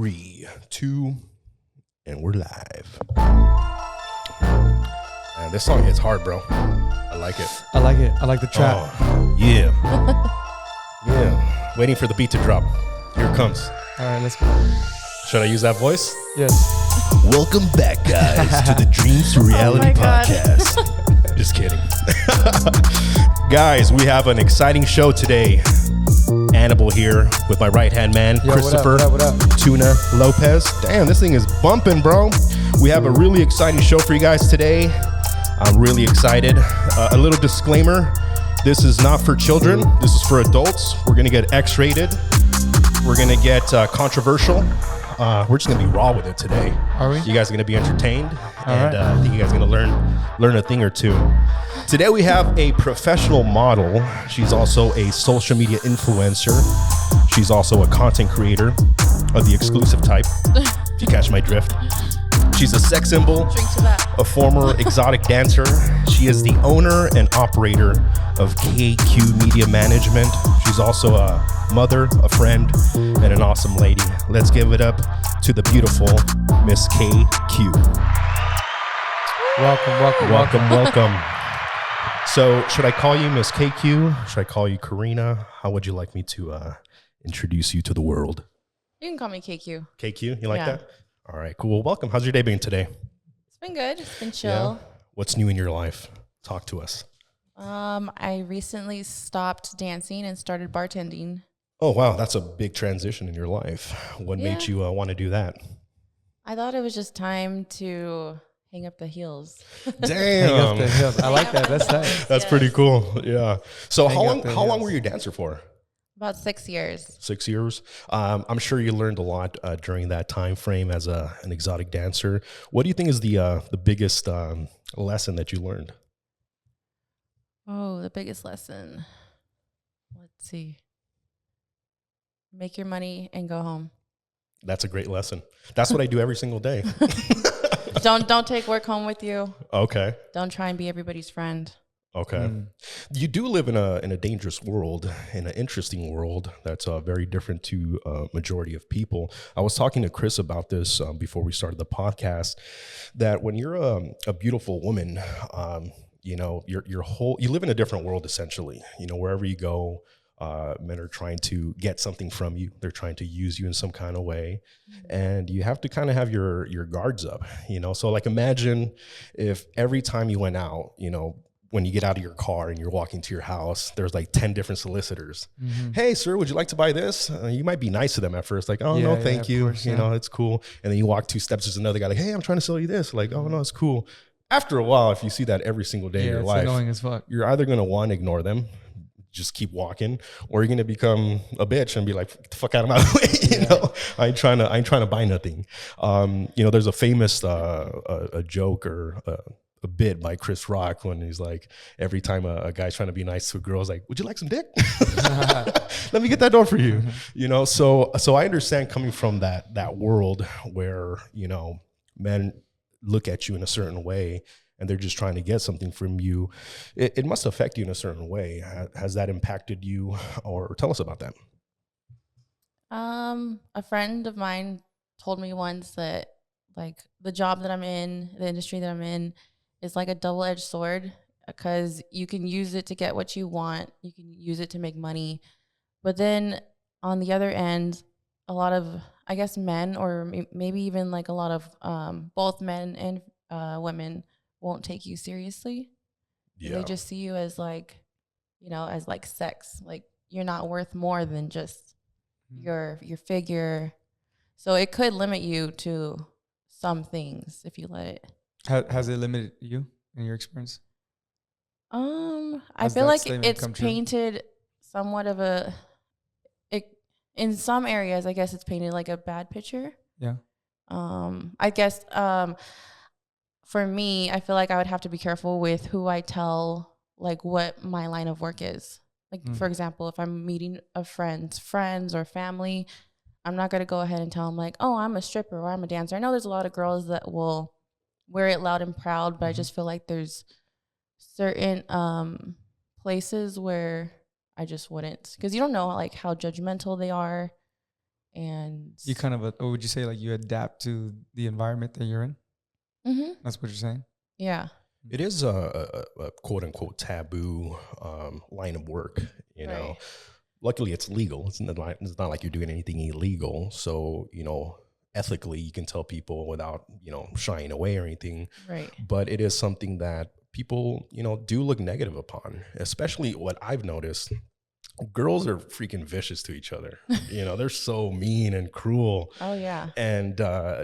3, 2, and we're live. Man, this song hits hard, bro. I like it. I like it. I like the trap. Oh, yeah. Yeah. Waiting for the beat to drop. Here it comes. All right, let's go. Should I use that voice? Yes. Welcome back, guys, to the Dreams to Reality podcast. Just kidding. Guys, we have an exciting show today. Annibal here with my right-hand man, Christopher what up? Tuna Lopez. Damn, this thing is bumping, bro. We have a really exciting show for you guys today. I'm really excited. A little disclaimer. This is not for children. This is for adults. We're going to get X-rated. We're going to get controversial. We're just going to be raw with it today. Are we? You guys are going to be entertained. All and right. I think you guys are going to learn a thing or two. Today we have a professional model. She's also a social media influencer. She's also a content creator of the exclusive type, if you catch my drift. She's a sex symbol, a former exotic dancer. She is the owner and operator of KQ Media Management. She's also a mother, a friend, and an awesome lady. Let's give it up to the beautiful Miss KQ. Welcome. So, should I call you Miss KQ? Should I call you Karina? How would you like me to introduce you to the world? You can call me KQ. KQ, you like Yeah. that? All right, cool. Welcome. How's your day been today? It's been good. It's been chill. What's new in your life? Talk to us. I recently stopped dancing and started bartending. Oh, wow. That's a big transition in your life. What made you want to do that? I thought it was just time to hang up the heels. Damn. Hang up the heels. I like that. That's nice. That's pretty cool. Yeah. So Hang up the how long heels. were you a dancer for? About 6 years. 6 years. I'm sure you learned a lot during that time frame as an exotic dancer. What do you think is the biggest lesson that you learned? Oh, the biggest lesson. Let's see. Make your money and go home. That's a great lesson. That's what I do every single day. Don't take work home with you. Okay. Don't try and be everybody's friend. Okay. You do live in a dangerous world, in an interesting world that's very different to majority of people. I was talking to Chris about this before we started the podcast, that when you're a beautiful woman, you know, you live in a different world essentially. You know, wherever you go, men are trying to get something from you. They're trying to use you in some kind of way, and you have to kind of have your guards up. You know, so like imagine if every time you went out, you know, when you get out of your car and you're walking to your house, there's like 10 different solicitors. Mm-hmm. Hey, sir, would you like to buy this? You might be nice to them at first. Like, oh, no, thank you. Course, you know, it's cool. And then you walk 2 steps, there's another guy like, hey, I'm trying to sell you this. Like, oh, no, it's cool. After a while, if you see that every single day in your life, annoying as fuck. You're either going to, one, ignore them, just keep walking, or you're going to become a bitch and be like, get the fuck out of my way. You know, I ain't trying to buy nothing. You know, there's a famous a joke or a bit by Chris Rock when he's like, every time a guy's trying to be nice to a girl, he's like, would you like some dick? Let me get that door for you. You know, so I understand coming from that world where, you know, men look at you in a certain way and they're just trying to get something from you. It must affect you in a certain way. Has that impacted you, or tell us about that? A friend of mine told me once that like the job that I'm in, the industry that I'm in, is like a double-edged sword, because you can use it to get what you want. You can use it to make money. But then on the other end, a lot of, I guess, men, or maybe even like a lot of both men and women won't take you seriously. Yeah. They just see you as like, you know, as like sex. Like you're not worth more than just your figure. So it could limit you to some things if you let it. Has it limited you in your experience? I feel like it's painted somewhat of in some areas, I guess it's painted like a bad picture. Yeah. I guess for me, I feel like I would have to be careful with who I tell like what my line of work is. Like for example, if I'm meeting a friends or family, I'm not gonna go ahead and tell them like, oh, I'm a stripper or I'm a dancer. I know there's a lot of girls that will wear it loud and proud, but I just feel like there's certain places where I just wouldn't, because you don't know like how judgmental they are. And You kind of, what would you say, like you adapt to the environment that you're in? Mhm. That's what you're saying? Yeah. It is a quote unquote taboo line of work, you know. Right. Luckily, it's legal. It's not like you're doing anything illegal. So, ethically, you can tell people without, shying away or anything. Right. But it is something that people, do look negative upon, especially what I've noticed. Girls are freaking vicious to each other. They're so mean and cruel Oh yeah. and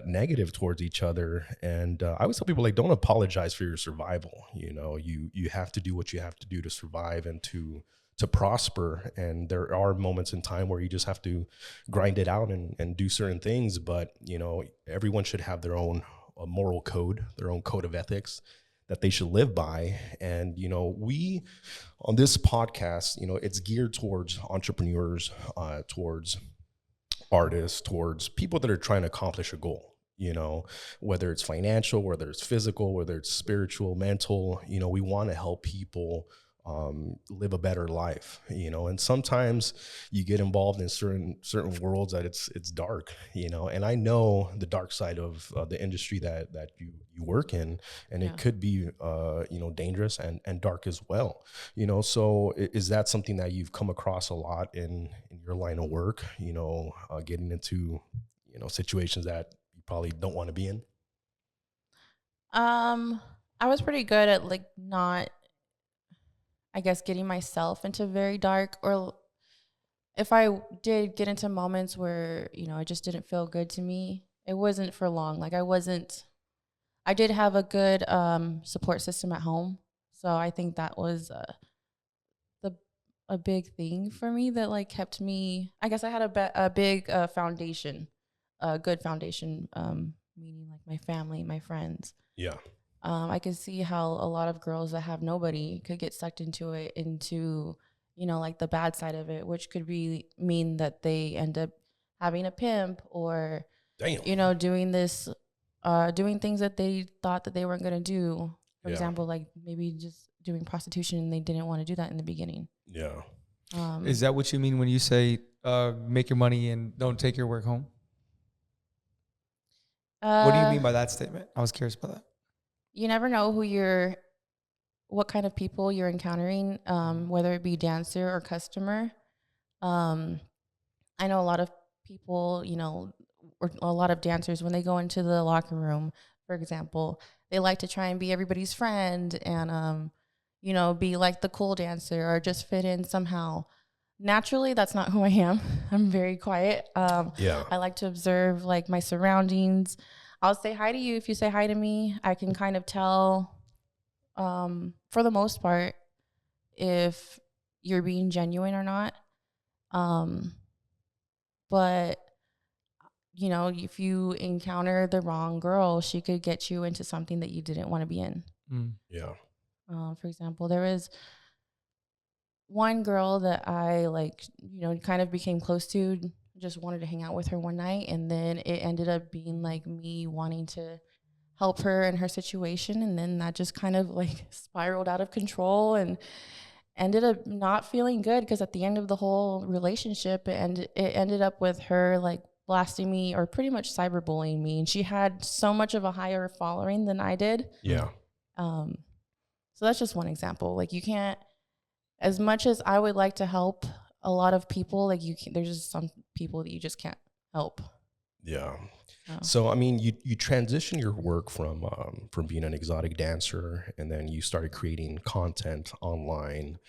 negative towards each other. And I always tell people, like, don't apologize for your survival. You have to do what you have to do to survive and to prosper. And there are moments in time where you just have to grind it out and do certain things. But everyone should have their own moral code, their own code of ethics that they should live by. And we on this podcast, it's geared towards entrepreneurs, towards artists, towards people that are trying to accomplish a goal, whether it's financial, whether it's physical, whether it's spiritual, mental. We want to help people live a better life, and sometimes you get involved in certain worlds that it's dark, and I know the dark side of the industry that you work in, and Yeah. it could be dangerous and dark as well, so is that something that you've come across a lot in your line of work, getting into situations that you probably don't want to be in? I was pretty good at like not, I guess, getting myself into very dark, or if I did get into moments where, it just didn't feel good to me, it wasn't for long. Like I did have a good support system at home. So I think that was the a big thing for me that like kept me, I guess I had a big foundation, a good foundation, meaning like my family, my friends. Yeah. I could see how a lot of girls that have nobody could get sucked into like the bad side of it, which could mean that they end up having a pimp, or Damn. doing things that they thought that they weren't going to do. For Yeah. example, like maybe just doing prostitution, and they didn't want to do that in the beginning. Yeah. Is that what you mean when you say make your money and don't take your work home? What do you mean by that statement? I was curious about that. You never know what kind of people you're encountering, whether it be dancer or customer. I know a lot of people, or a lot of dancers, when they go into the locker room, for example, they like to try and be everybody's friend and, be like the cool dancer or just fit in somehow. Naturally, that's not who I am. I'm very quiet. Yeah. I like to observe like my surroundings. I'll say hi to you if you say hi to me. I can kind of tell, for the most part, if you're being genuine or not. But if you encounter the wrong girl, she could get you into something that you didn't want to be in. Yeah. For example, there was one girl that I kind of became close to, just wanted to hang out with her one night. And then it ended up being like me wanting to help her in her situation. And then that just kind of like spiraled out of control and ended up not feeling good, because at the end of the whole relationship, it ended up with her like blasting me or pretty much cyberbullying me. And she had so much of a higher following than I did. Yeah. So that's just one example. Like you can't, as much as I would like to help a lot of people, like there's just some people that you just can't help. Yeah. Oh. So, I mean, you transition your work from being an exotic dancer, and then you started creating content online,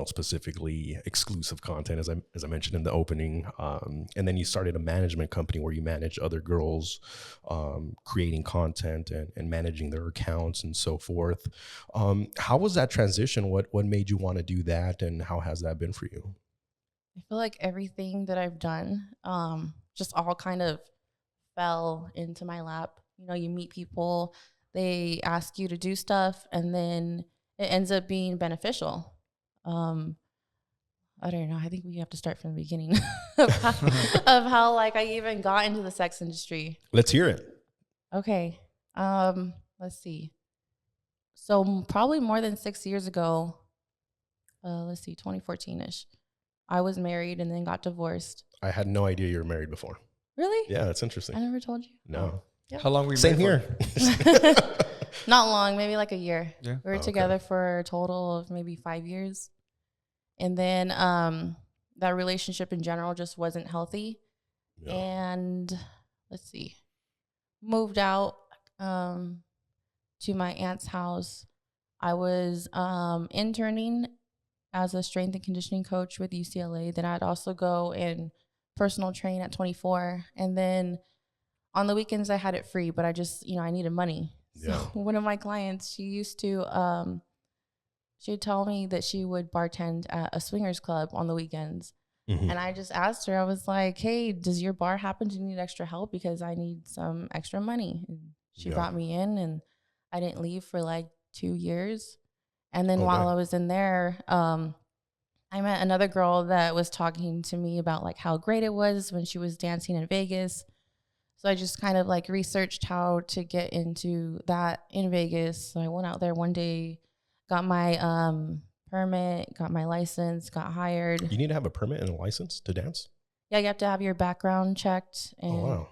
specifically exclusive content, as I mentioned in the opening. And then you started a management company where you manage other girls, creating content and managing their accounts and so forth. How was that transition? What made you want to do that, and how has that been for you? I feel like everything that I've done, just all kind of fell into my lap. You meet people, they ask you to do stuff, and then it ends up being beneficial. I don't know. I think we have to start from the beginning of how like I even got into the sex industry. Let's hear it. Okay. Let's see. So probably more than 6 years ago, let's see, 2014-ish. I was married and then got divorced. I had no idea you were married before. Really? Yeah, that's interesting. I never told you. No. Yeah. How long were you Same married here. Not long, maybe like a year. Yeah. We were Okay. together for a total of maybe 5 years. And then that relationship in general just wasn't healthy. Yeah. And let's see, moved out to my aunt's house. I was interning as a strength and conditioning coach with UCLA. Then I'd also go and personal train at 24. And then on the weekends I had it free, but I just, I needed money. So Yeah. one of my clients, she used to, she'd tell me that she would bartend at a swingers club on the weekends. Mhm. And I just asked her, I was like, hey, does your bar happen to need extra help? Because I need some extra money. And she Yeah. brought me in, and I didn't leave for like 2 years. And then Oh, while dang. I was in there, I met another girl that was talking to me about like how great it was when she was dancing in Vegas. So I just kind of like researched how to get into that in Vegas. So I went out there one day, got my permit, got my license, got hired. You need to have a permit and a license to dance? Yeah, you have to have your background checked, and Oh, wow.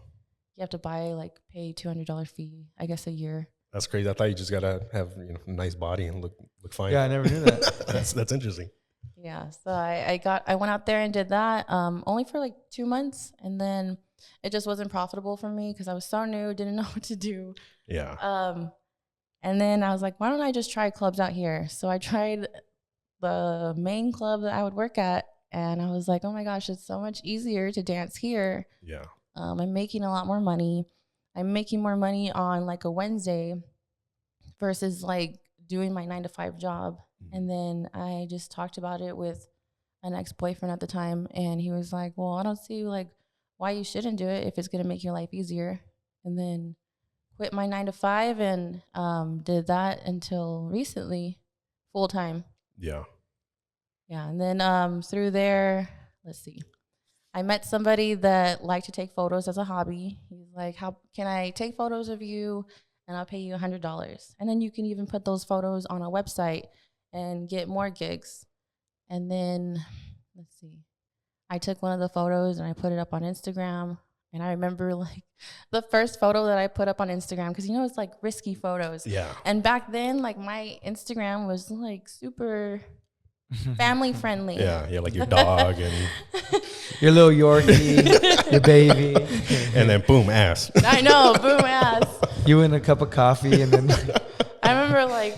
you have to pay $200 fee, I guess, a year. That's crazy. I thought you just got to have a nice body and look fine. Yeah, I never knew that. That's interesting. Yeah, so I went out there and did that only for like 2 months, and then it just wasn't profitable for me because I was so new, didn't know what to do. Yeah. And then I was like, why don't I just try clubs out here? So I tried the main club that I would work at, and I was like, oh my gosh, it's so much easier to dance here. Yeah. I'm making a lot more money. I'm making more money on like a Wednesday versus like doing my 9-to-5 job. Mhm. And then I just talked about it with an ex-boyfriend at the time, and he was like, well, I don't see like why you shouldn't do it if it's going to make your life easier. And then quit my 9-to-5 and did that until recently, full time. Yeah. Yeah, and then through there, let's see, I met somebody that liked to take photos as a hobby. He's like, how can I take photos of you and I'll pay you $100. And then you can even put those photos on a website and get more gigs. And then, let's see, I took one of the photos and I put it up on Instagram. And I remember like the first photo that I put up on Instagram, because it's like risky photos. Yeah. And back then, like my Instagram was like super family friendly. Yeah. Yeah. Like your dog and Your little Yorkie, your baby. and then boom, ass. I know, boom ass. You and a cup of coffee, and then I remember like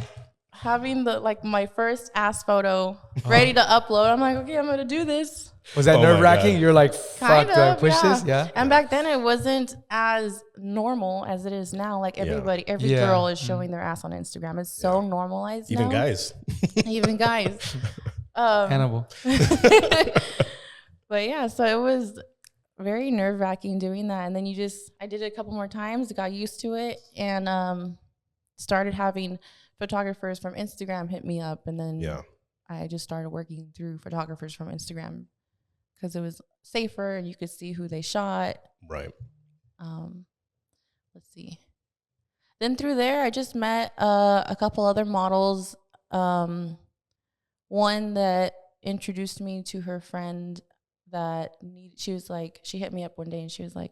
having my first ass photo ready to upload. I'm like, okay, I'm gonna do this. was that Oh my nerve wracking? God. You're like, fuck, Kind do I of, push yeah. this? Yeah. And back then it wasn't as normal as it is now. Like Yeah. every Yeah. girl is showing their ass on Instagram. It's so normalized Even now. guys. Even guys. Hannibal. But yeah, so it was very nerve wracking doing that. And then I did it a couple more times, got used to it, and started having photographers from Instagram hit me up. And then Yeah. I just started working through photographers from Instagram because it was safer and you could see who they shot. Right. Let's see. Then through there, I just met a couple other models. One that introduced me to her friend she hit me up one day and she was like,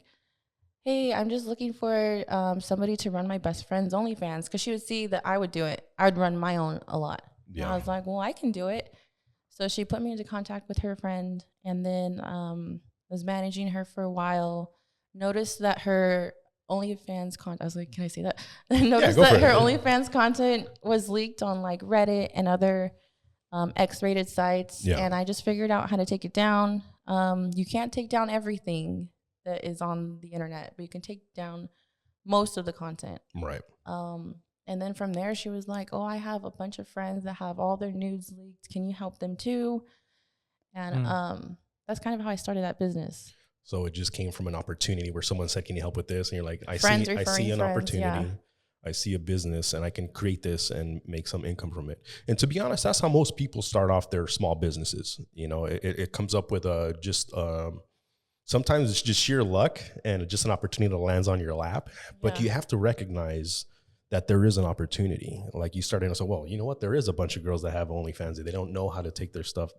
hey, I'm just looking for somebody to run my best friend's OnlyFans, because she would see that I would do it. I would run my own a lot. Yeah. And I was like, well, I can do it. So she put me into contact with her friend, and then was managing her for a while. Noticed that her OnlyFans content, I was like, can I say that? Noticed go that for it. her OnlyFans content was leaked on like Reddit and other X-rated sites. Yeah. And I just figured out how to take it down. You can't take down everything that is on the internet, but you can take down most of the content. Right. And then from there, she was like, oh, I have a bunch of friends that have all their nudes leaked. Can you help them too? And that's kind of how I started that business. So it just came from an opportunity where someone said, can you help with this? And you're like, I Friends see referring an friends, opportunity. yeah. I see a business and I can create this and make some income from it. And to be honest, that's how most people start off their small businesses. It comes up with sometimes it's just sheer luck and just an opportunity that lands on your lap, but Yeah. you have to recognize that there is an opportunity. Like you started to say, well, you know what? There is a bunch of girls that have OnlyFans. They don't know how to take their stuff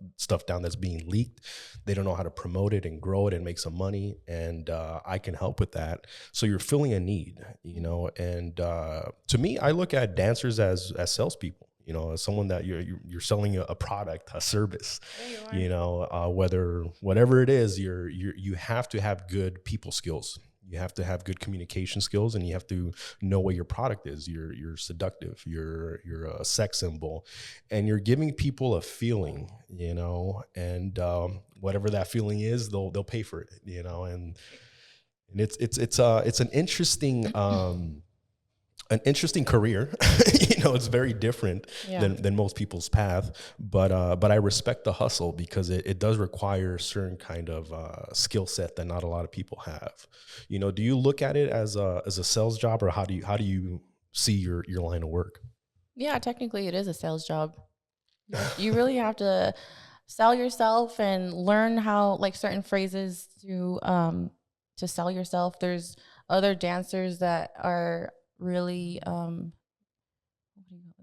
down that's being leaked. They don't know how to promote it and grow it and make some money. And I can help with that. So you're filling a need, you know. And to me, I look at dancers as salespeople. You know, as someone that you're selling a product, a service. You know, whatever it is, you have to have good people skills. You have to have good communication skills, and you have to know what your product is. You're seductive. You're a sex symbol, and you're giving people a feeling. You know, and whatever that feeling is, they'll pay for it. You know, and it's an interesting. An interesting career. You know, it's very different than most people's path, but I respect the hustle because it does require a certain kind of skill set that not a lot of people have. You know, do you look at it as a sales job, or how do you see your line of work? Yeah, technically it is a sales job. You really have to sell yourself and learn how, like, certain phrases to sell yourself. There's other dancers that are really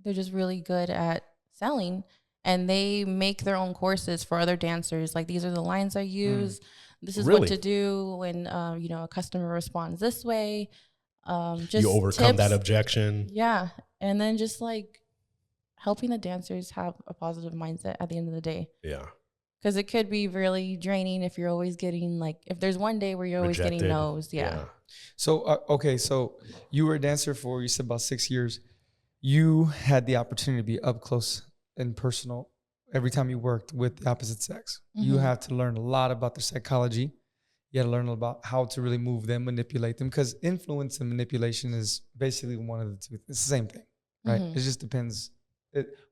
they're just really good at selling, and they make their own courses for other dancers. Like, these are the lines I use. This is what to do when you know, a customer responds this way. Just you overcome tips. that objection. Yeah. And then just like helping the dancers have a positive mindset at the end of the day. Yeah. Because it could be really draining if you're always getting, like, if there's one day where you're Rejected. always getting no's. Yeah. So, okay. So you were a dancer for, you said, about 6 years. You had the opportunity to be up close and personal every time you worked with the opposite sex. You have to learn a lot about their psychology. You had to learn about how to really move them, manipulate them, because influence and manipulation is basically one of the two. It's the same thing, right? It just depends.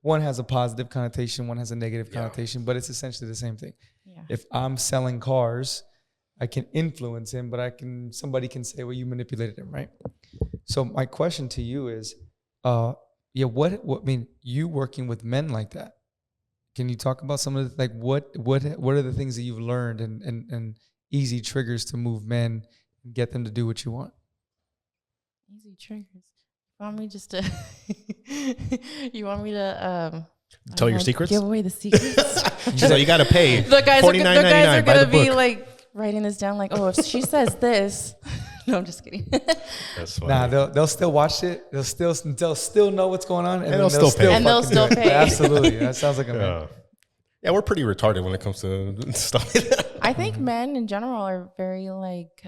One has a positive connotation, one has a negative connotation, but it's essentially the same thing. Yeah. If I'm selling cars, I can influence him, but somebody can say, well, you manipulated him, right? So my question to you is, what I mean, you working with men like that, can you talk about some of the, like, what are the things that you've learned and easy triggers to move men and get them to do what you want? Easy triggers. You want me just to you want me to tell your secrets? Give away the secrets? So you got to pay. The guys are going to be book. like writing this down, like, oh, if she says this. No, I'm just kidding. That's funny. Nah, they'll still watch it. They'll still know what's going on, and they'll still pay. And they'll still pay. Absolutely. That sounds like a man. Yeah, we're pretty retarded when it comes to stuff like that. I think men in general are very, like,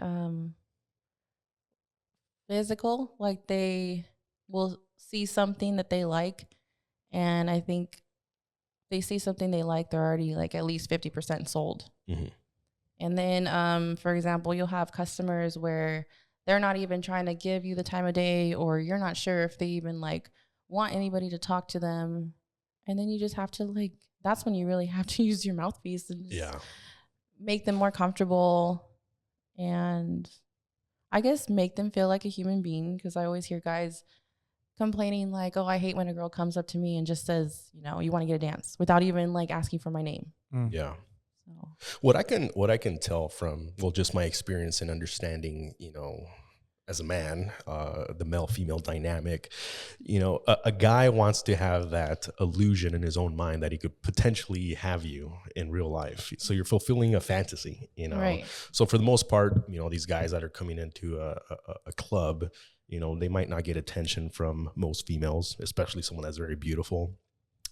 physical. Like, they will see something that they like, and I think they see something they like, they're already, like, at least 50% sold. And then, for example, you'll have customers where they're not even trying to give you the time of day, or you're not sure if they even, like, want anybody to talk to them. And then you just have to, like, that's when you really have to use your mouthpiece and just make them more comfortable, and I guess make them feel like a human being. Because I always hear guys complaining, like, oh, I hate when a girl comes up to me and just says, you know, you want to get a dance, without even, like, asking for my name. Yeah. What I can tell from, well, just my experience and understanding, you know, as a man, the male-female dynamic, you know, a guy wants to have that illusion in his own mind that he could potentially have you in real life. So you're fulfilling a fantasy, you know. Right. So for the most part, you know, these guys that are coming into a club, you know, they might not get attention from most females, especially someone that's very beautiful.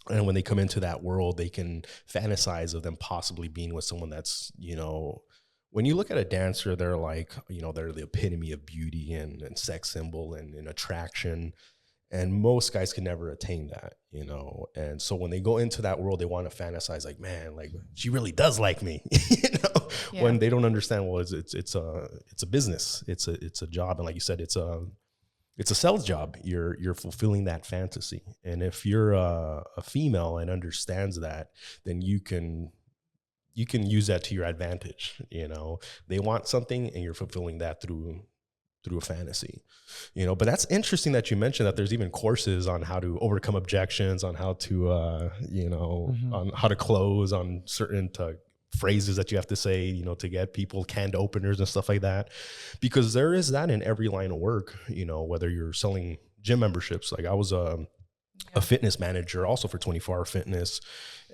And when they come into that world, they can fantasize of them possibly being with someone that's, you know, when you look at a dancer, they're like, you know, they're the epitome of beauty and sex symbol and attraction. And most guys can never attain that, you know. And so when they go into that world, they want to fantasize like, man, like, she really does like me, you know, when they don't understand, well, it's a business. It's a job. And like you said, it's a sales job. You're fulfilling that fantasy. And if you're a female and understands that, then you can use that to your advantage. You know, they want something and you're fulfilling that through a fantasy, you know. But that's interesting that you mentioned that there's even courses on how to overcome objections, on how to, you know, on how to close, on certain phrases that you have to say, you know, to get people, canned openers and stuff like that, because there is that in every line of work, you know, whether you're selling gym memberships. Like I was a fitness manager also for 24 Hour Fitness.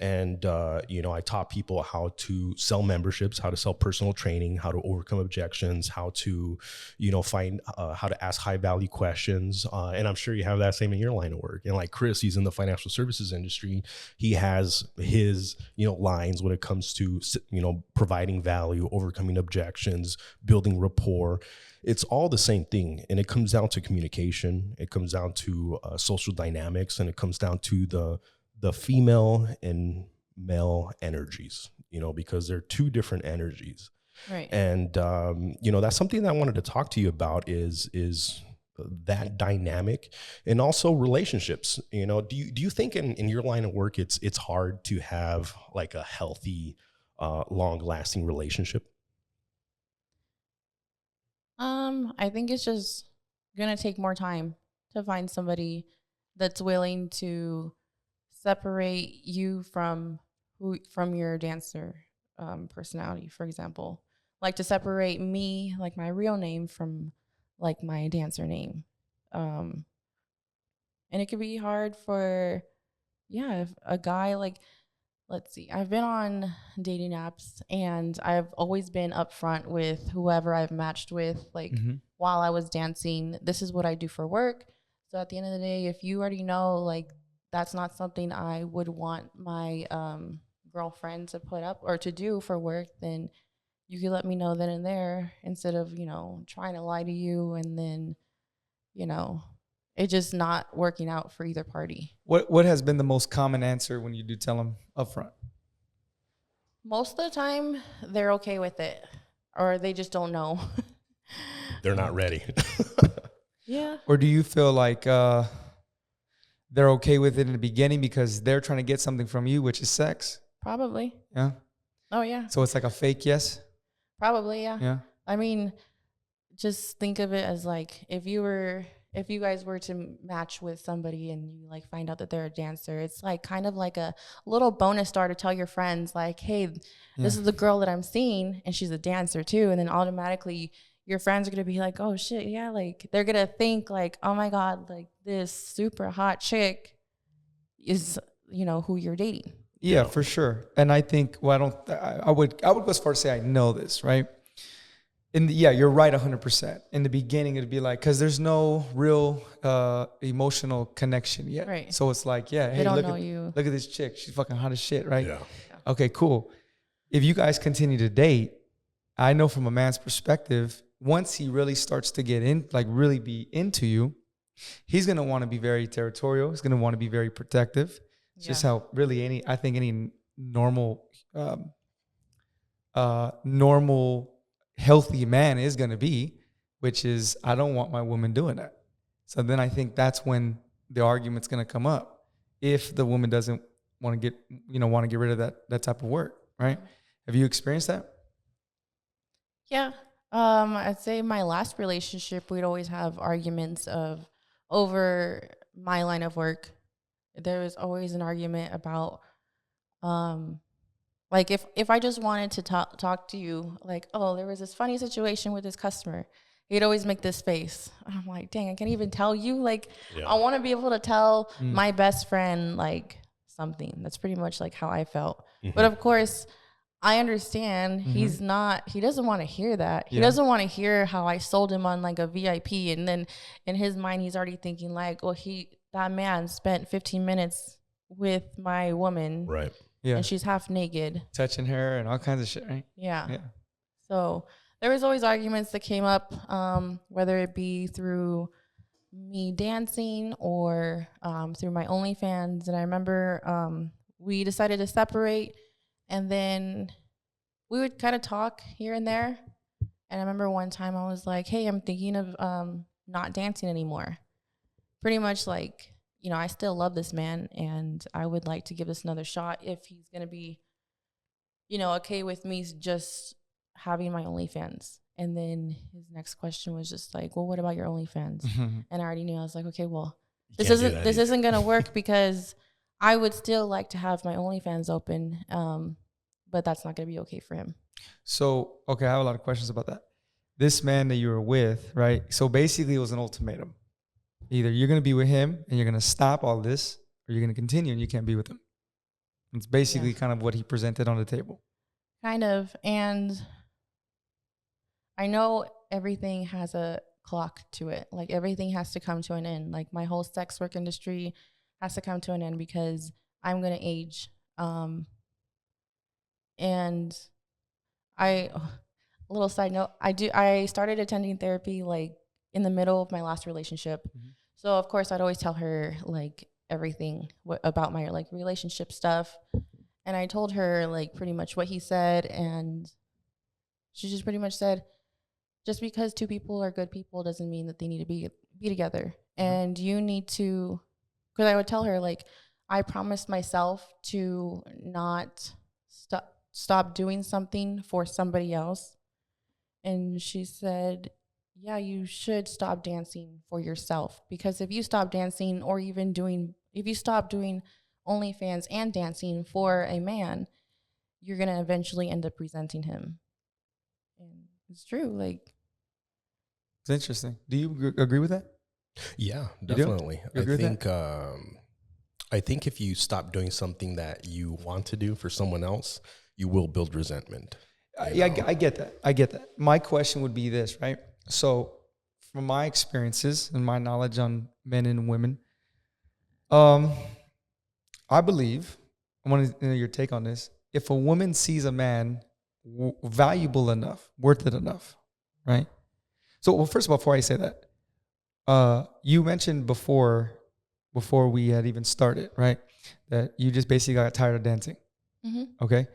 And, I taught people how to sell memberships, how to sell personal training, how to overcome objections, how to, find how to ask high value questions. And I'm sure you have that same in your line of work. And like Chris, he's in the financial services industry. He has his, lines when it comes to, providing value, overcoming objections, building rapport. It's all the same thing. And it comes down to communication. It comes down to social dynamics, and it comes down to the female and male energies, because they're two different energies. Right. And, that's something that I wanted to talk to you about is that dynamic, and also relationships. Do you think in your line of work, it's hard to have like a healthy, long lasting relationship? I think it's just gonna take more time to find somebody that's willing to separate you from your dancer personality, for example. Like to separate me, like my real name, from like my dancer name. And it could be hard for, if a guy like, let's see, I've been on dating apps and I've always been upfront with whoever I've matched with, like while I was dancing, this is what I do for work. So at the end of the day, if you already know, like, that's not something I would want my girlfriend to put up or to do for work, then you could let me know then and there, instead of, trying to lie to you and then, it just not working out for either party. What has been the most common answer when you do tell them upfront? Most of the time, they're okay with it, or they just don't know. They're not ready. Yeah. Or do you feel like they're okay with it in the beginning because they're trying to get something from you, which is sex? Probably. Yeah. Oh, yeah. So it's like a fake yes? Probably, yeah. Yeah. I mean, just think of it as like if you guys were to match with somebody and you like find out that they're a dancer, it's like kind of like a little bonus star to tell your friends like, hey, this is the girl that I'm seeing and she's a dancer too. And then automatically your friends are going to be like, oh shit, yeah, like they're going to think like, oh my God, like this super hot chick is, who you're dating. Yeah, for sure. And I think, I would go as far to say I know this, right? You're right 100%. In the beginning, it'd be like, because there's no real emotional connection yet. Right. So it's like, hey, look at this chick. She's fucking hot as shit, right? Yeah. Okay, cool. If you guys continue to date, I know from a man's perspective, once he really starts to get in, like really be into you, he's going to want to be very territorial. He's going to want to be very protective. It's just how really any normal, healthy man is going to be, which is, I don't want my woman doing that. So then I think that's when the argument's going to come up. If the woman doesn't want to get rid of that type of work, right? Have you experienced that? Yeah. I'd say my last relationship, we'd always have arguments over my line of work. There was always an argument about, like if I just wanted to talk to you, like, oh, there was this funny situation with this customer, he'd always make this face. I'm like, dang, I can't even tell you. Like, I want to be able to tell my best friend like something. That's pretty much like how I felt. But of course, I understand he doesn't want to hear that. He doesn't want to hear how I sold him on like a VIP. And then in his mind, he's already thinking like, well, that man spent 15 minutes with my woman. Right. Yeah. And she's half naked. Touching her and all kinds of shit, right? Yeah. So there was always arguments that came up, whether it be through me dancing or through my OnlyFans. And I remember we decided to separate, and then we would kind of talk here and there. And I remember one time I was like, hey, I'm thinking of not dancing anymore. Pretty much like, I still love this man and I would like to give this another shot if he's going to be, okay with me just having my OnlyFans. And then his next question was just like, well, what about your OnlyFans? And I already knew. I was like, okay, well, this isn't going to work because I would still like to have my OnlyFans open, but that's not going to be okay for him. So, okay, I have a lot of questions about that. This man that you were with, right? So basically it was an ultimatum. Either you're going to be with him and you're going to stop all this, or you're going to continue and you can't be with him. It's basically kind of what he presented on the table. Kind of. And I know everything has a clock to it. Like everything has to come to an end. Like my whole sex work industry has to come to an end because I'm going to age. And a little side note, I started attending therapy like in the middle of my last relationship. Mm-hmm. So of course I'd always tell her like everything about my like relationship stuff. And I told her like pretty much what he said. And she just pretty much said, just because two people are good people doesn't mean that they need to be together. Mm-hmm. And you need to, because I would tell her like, I promised myself to not stop doing something for somebody else. And she said, yeah, you should stop dancing for yourself, because if you stop dancing, or even if you stop doing OnlyFans and dancing for a man, you're going to eventually end up resenting him. And it's true. Like, it's interesting. Do you agree with that? Yeah, definitely. I think if you stop doing something that you want to do for someone else, you will build resentment. Yeah, I get that. I get that. My question would be this, right? So from my experiences and my knowledge on men and women, I believe, I want to know your take on this. If a woman sees a man valuable enough, worth it enough, right? So, well, first of all, before I say that, you mentioned before we had even started, right, that you just basically got tired of dancing. Mm-hmm. Okay.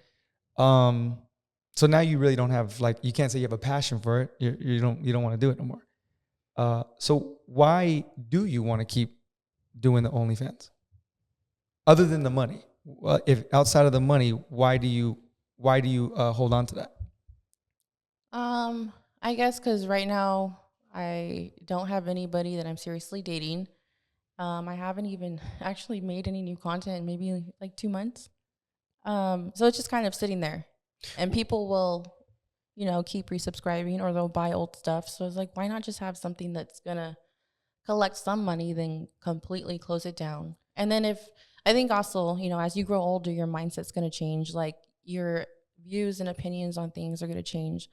So now you really don't have, like, you can't say you have a passion for it. You don't want to do it no more. So why do you want to keep doing the OnlyFans? Other than the money, if outside of the money, why do you hold on to that? I guess because right now I don't have anybody that I'm seriously dating. I haven't even actually made any new content in maybe like 2 months. So it's just kind of sitting there, and people will, keep resubscribing, or they'll buy old stuff. So it's like, why not just have something that's gonna collect some money, then completely close it down? And then I think also, as you grow older, your mindset's gonna change. Like your views and opinions on things are gonna change.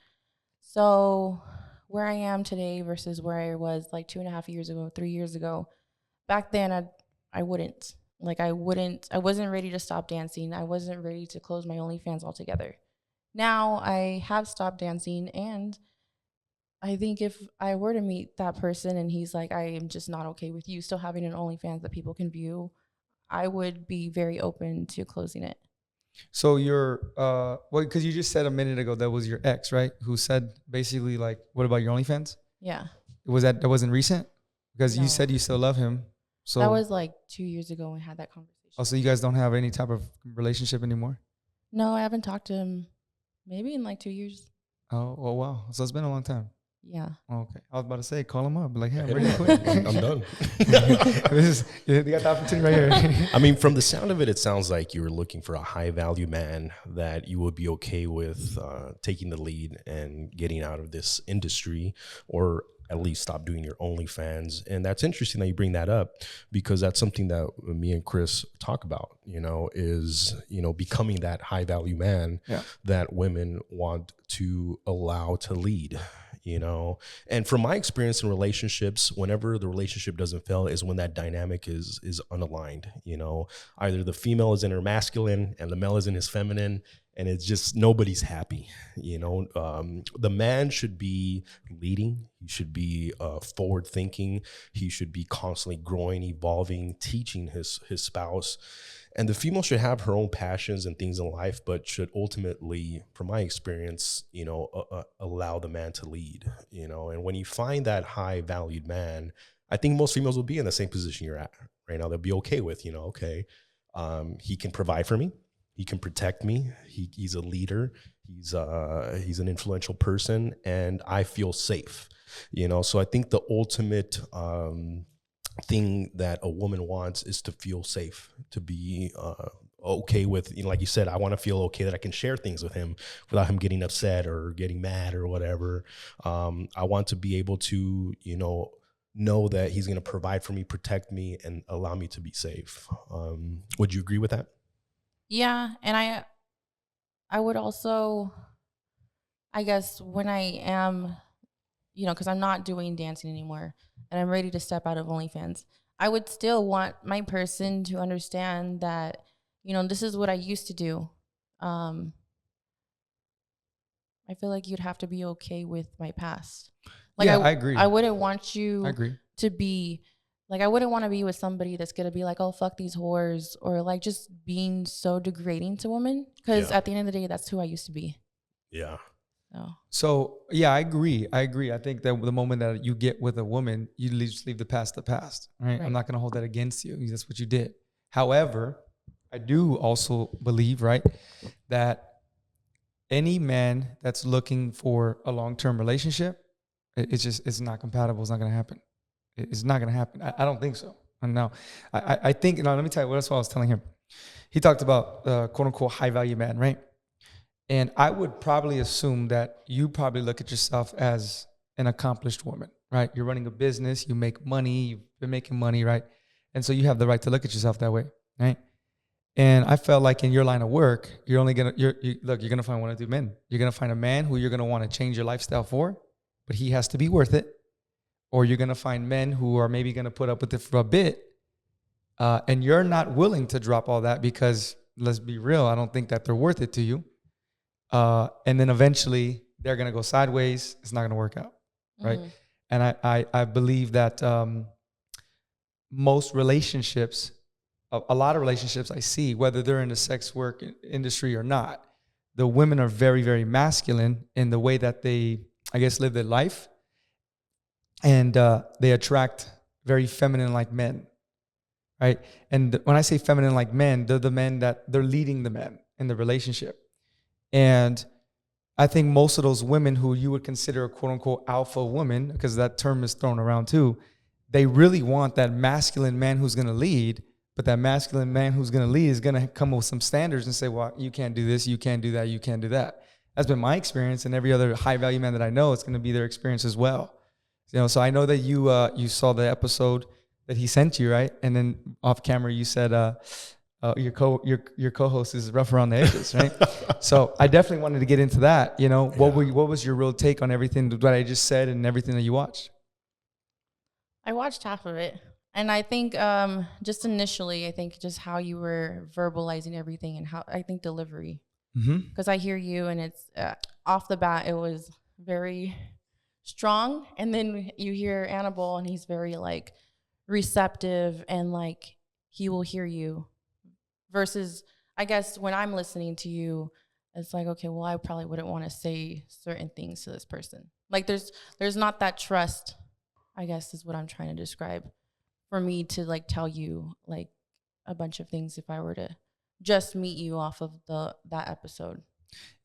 So where I am today versus where I was like 2.5 years ago, 3 years ago, back then I wasn't ready to stop dancing. I wasn't ready to close my OnlyFans altogether. Now I have stopped dancing, and I think if I were to meet that person and he's like, I am just not okay with you still having an OnlyFans that people can view, I would be very open to closing it. So you're, because you just said a minute ago that was your ex, right? Who said basically like, what about your OnlyFans? Yeah. That wasn't recent? Because you said you still love him. So that was like 2 years ago when we had that conversation. Oh, so you guys don't have any type of relationship anymore? No, I haven't talked to him maybe in like 2 years. Oh, wow. So it's been a long time. Yeah. Okay. I was about to say, call him up. Like, hey, I'm ready to quit. I'm done. They got the opportunity right here. I mean, from the sound of it, it sounds like you were looking for a high value man that you would be okay with taking the lead and getting out of this industry, or at least stop doing your OnlyFans. And that's interesting that you bring that up, because that's something that me and Chris talk about, is, becoming that high value man that women want to allow to lead. And from my experience in relationships, whenever the relationship doesn't fail is when that dynamic is unaligned. Either the female is in her masculine and the male is in his feminine, and it's just nobody's happy. The man should be leading. He should be forward thinking. He should be constantly growing, evolving, teaching his spouse. And the female should have her own passions and things in life, but should ultimately, from my experience, allow the man to lead. And when you find that high valued man, I think most females will be in the same position you're at right now. They'll be okay with, he can provide for me. He can protect me. He's a leader. He's an influential person, and I feel safe. So I think the ultimate thing that a woman wants is to feel safe, to be okay with, like you said, I want to feel okay that I can share things with him without him getting upset or getting mad or whatever. I want to be able to, know that he's going to provide for me, protect me, and allow me to be safe. Would you agree with that? Yeah, and I would also, I guess, when I am, because I'm not doing dancing anymore and I'm ready to step out of OnlyFans, I would still want my person to understand that, this is what I used to do. I feel like you'd have to be okay with my past. Like, Yeah, I agree. I wouldn't want I you agree. to be like, I wouldn't want to be with somebody that's gonna be like, oh, fuck these whores, or like just being so degrading to women. Because Yeah. at the end of the day, that's who I used to be. Yeah. So yeah, I agree. I think that the moment that you get with a woman, you just leave the past, right? I'm not going to hold that against you. That's what you did. However, I do also believe, right, that any man that's looking for a long-term relationship, it's not compatible. It's not going to happen. It's not going to happen. I don't think so. And now I think, let me tell you, that's what I was telling him. He talked about quote unquote high value man, right? And I would probably assume that you probably look at yourself as an accomplished woman, right? You're running a business, you make money, you've been making money, right? And so you have the right to look at yourself that way, right? And I felt like in your line of work, you're gonna find one of two men. You're gonna find a man who you're gonna want to change your lifestyle for, but he has to be worth it. Or you're gonna find men who are maybe gonna put up with it for a bit, and you're not willing to drop all that because, let's be real, I don't think that they're worth it to you. And then eventually they're going to go sideways. It's not going to work out. Right. Mm-hmm. And I believe that most relationships, a lot of relationships I see, whether they're in the sex work industry or not, the women are very, very masculine in the way that they, I guess, live their life. And they attract very feminine like men. Right. And when I say feminine like men, they're the men that they're leading the men in the relationship. And I think most of those women who you would consider a quote unquote alpha woman, because that term is thrown around too, they really want that masculine man who's going to lead, but that masculine man who's going to lead is going to come with some standards and say, well, you can't do this, you can't do that, you can't do that. That's been my experience, and every other high value man that I know, it's going to be their experience as well. So I know that you saw the episode that he sent you, right? And then off camera you said, your co-host is rough around the edges, right? So I definitely wanted to get into that. What was your real take on everything that I just said and everything that you watched? I watched half of it, and I think just initially, I think just how you were verbalizing everything and how I think delivery, because I hear you, and it's off the bat it was very strong, and then you hear Annabelle, and he's very like receptive and like he will hear you. Versus, I guess, when I'm listening to you, it's like, okay, well, I probably wouldn't want to say certain things to this person. Like, there's not that trust, I guess, is what I'm trying to describe, for me to like tell you like a bunch of things if I were to just meet you off of that episode.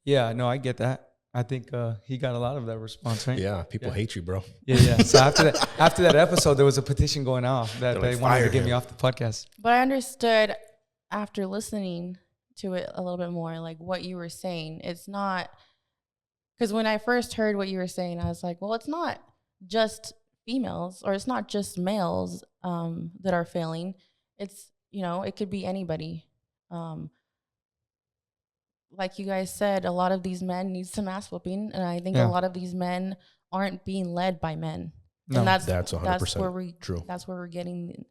Yeah, no, I get that. I think he got a lot of that response, right? Yeah, people hate you, bro. Yeah. So after that episode, there was a petition going off that they wanted to get me off the podcast. But I understood after listening to it a little bit more, like what you were saying. It's not, because when I first heard what you were saying, I was like, well, it's not just females, or it's not just males that are failing. It's, it could be anybody. Like you guys said, a lot of these men need some ass whooping, and I think a lot of these men aren't being led by men. No, and that's 100% true. That's where we're getting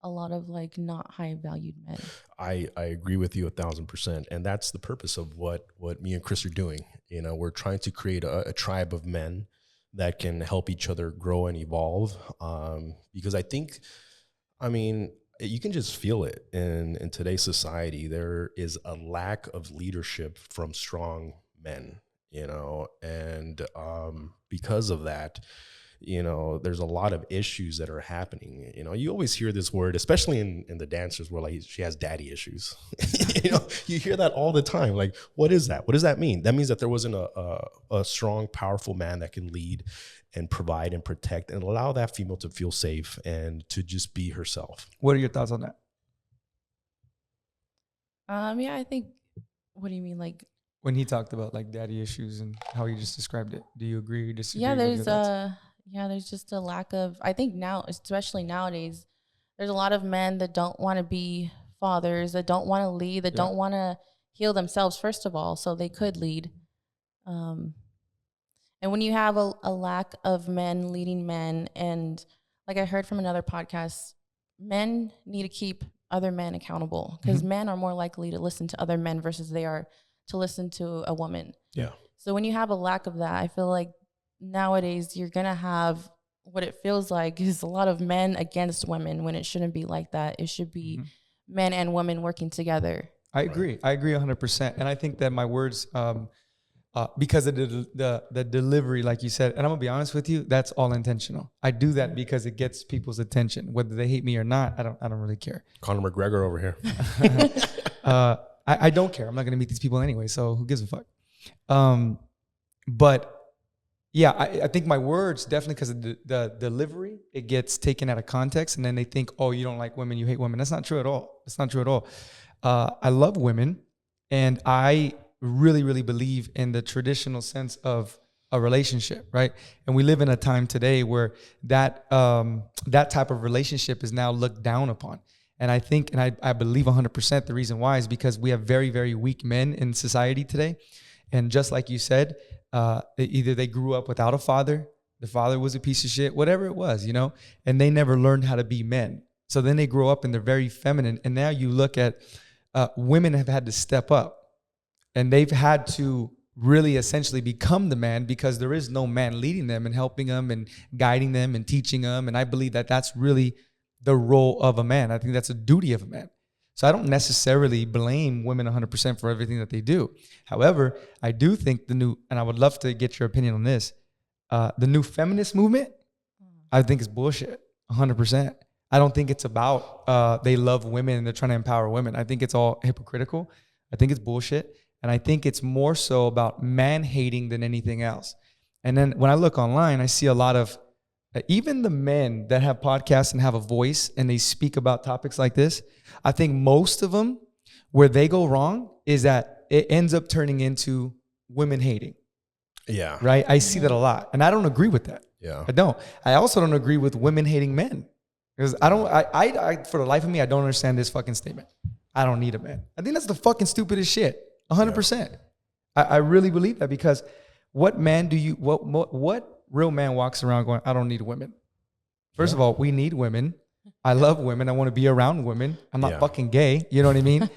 a lot of like not high valued men. I agree with you 1,000%. And that's the purpose of what me and Chris are doing. We're trying to create a tribe of men that can help each other grow and evolve. Because you can just feel it in today's society. There is a lack of leadership from strong men, and because of that, there's a lot of issues that are happening. You always hear this word, especially in the dancers world, like she has daddy issues. You hear that all the time. Like, what is that? What does that mean? That means that there wasn't a strong, powerful man that can lead and provide and protect and allow that female to feel safe and to just be herself. What are your thoughts on that? Yeah, I think, what do you mean? Like, when he talked about like daddy issues and how he just described it, do you agree or disagree? Yeah, Yeah, there's just a lack of, I think now, especially nowadays, there's a lot of men that don't want to be fathers, that don't want to lead, that don't want to heal themselves, first of all, so they could lead. Um, and when you have a lack of men leading men, and like I heard from another podcast, men need to keep other men accountable because men are more likely to listen to other men versus they are to listen to a woman. Yeah. So when you have a lack of that, I feel like nowadays you're going to have what it feels like is a lot of men against women when it shouldn't be like that. It should be men and women working together. I agree. I agree 100%. And I think that my words, because of the delivery, like you said, and I'm gonna be honest with you, that's all intentional. I do that because it gets people's attention, whether they hate me or not. I don't really care. Conor McGregor over here. I don't care. I'm not gonna meet these people anyway, so who gives a fuck? But yeah, I think my words definitely, because of the delivery, it gets taken out of context, and then they think, oh, you don't like women, you hate women. That's not true at all. That's not true at all. I love women, and I really, really believe in the traditional sense of a relationship, right? And we live in a time today where that type of relationship is now looked down upon. And I think, and I believe 100% the reason why is because we have very, very weak men in society today. And just like you said, either they grew up without a father, the father was a piece of shit, whatever it was, and they never learned how to be men. So then they grow up and they're very feminine. And now you look at women have had to step up, and they've had to really essentially become the man because there is no man leading them and helping them and guiding them and teaching them. And I believe that that's really the role of a man. I think that's a duty of a man. So I don't necessarily blame women 100% for everything that they do. However, I do think and I would love to get your opinion on this, the new feminist movement, I think is bullshit, 100%. I don't think it's about they love women and they're trying to empower women. I think it's all hypocritical. I think it's bullshit. And I think it's more so about man hating than anything else. And then when I look online, I see a lot of even the men that have podcasts and have a voice and they speak about topics like this. I think most of them, where they go wrong is that it ends up turning into women hating. Yeah. Right? I see that a lot. And I don't agree with that. Yeah. I don't. I also don't agree with women hating men. Because I for the life of me, I don't understand this fucking statement. I don't need a man. I think that's the fucking stupidest shit. 100%. Yeah. I really believe that, because what man do you, what real man walks around going, I don't need women? First of all, we need women. I love women. I want to be around women. I'm not fucking gay. You know what I mean?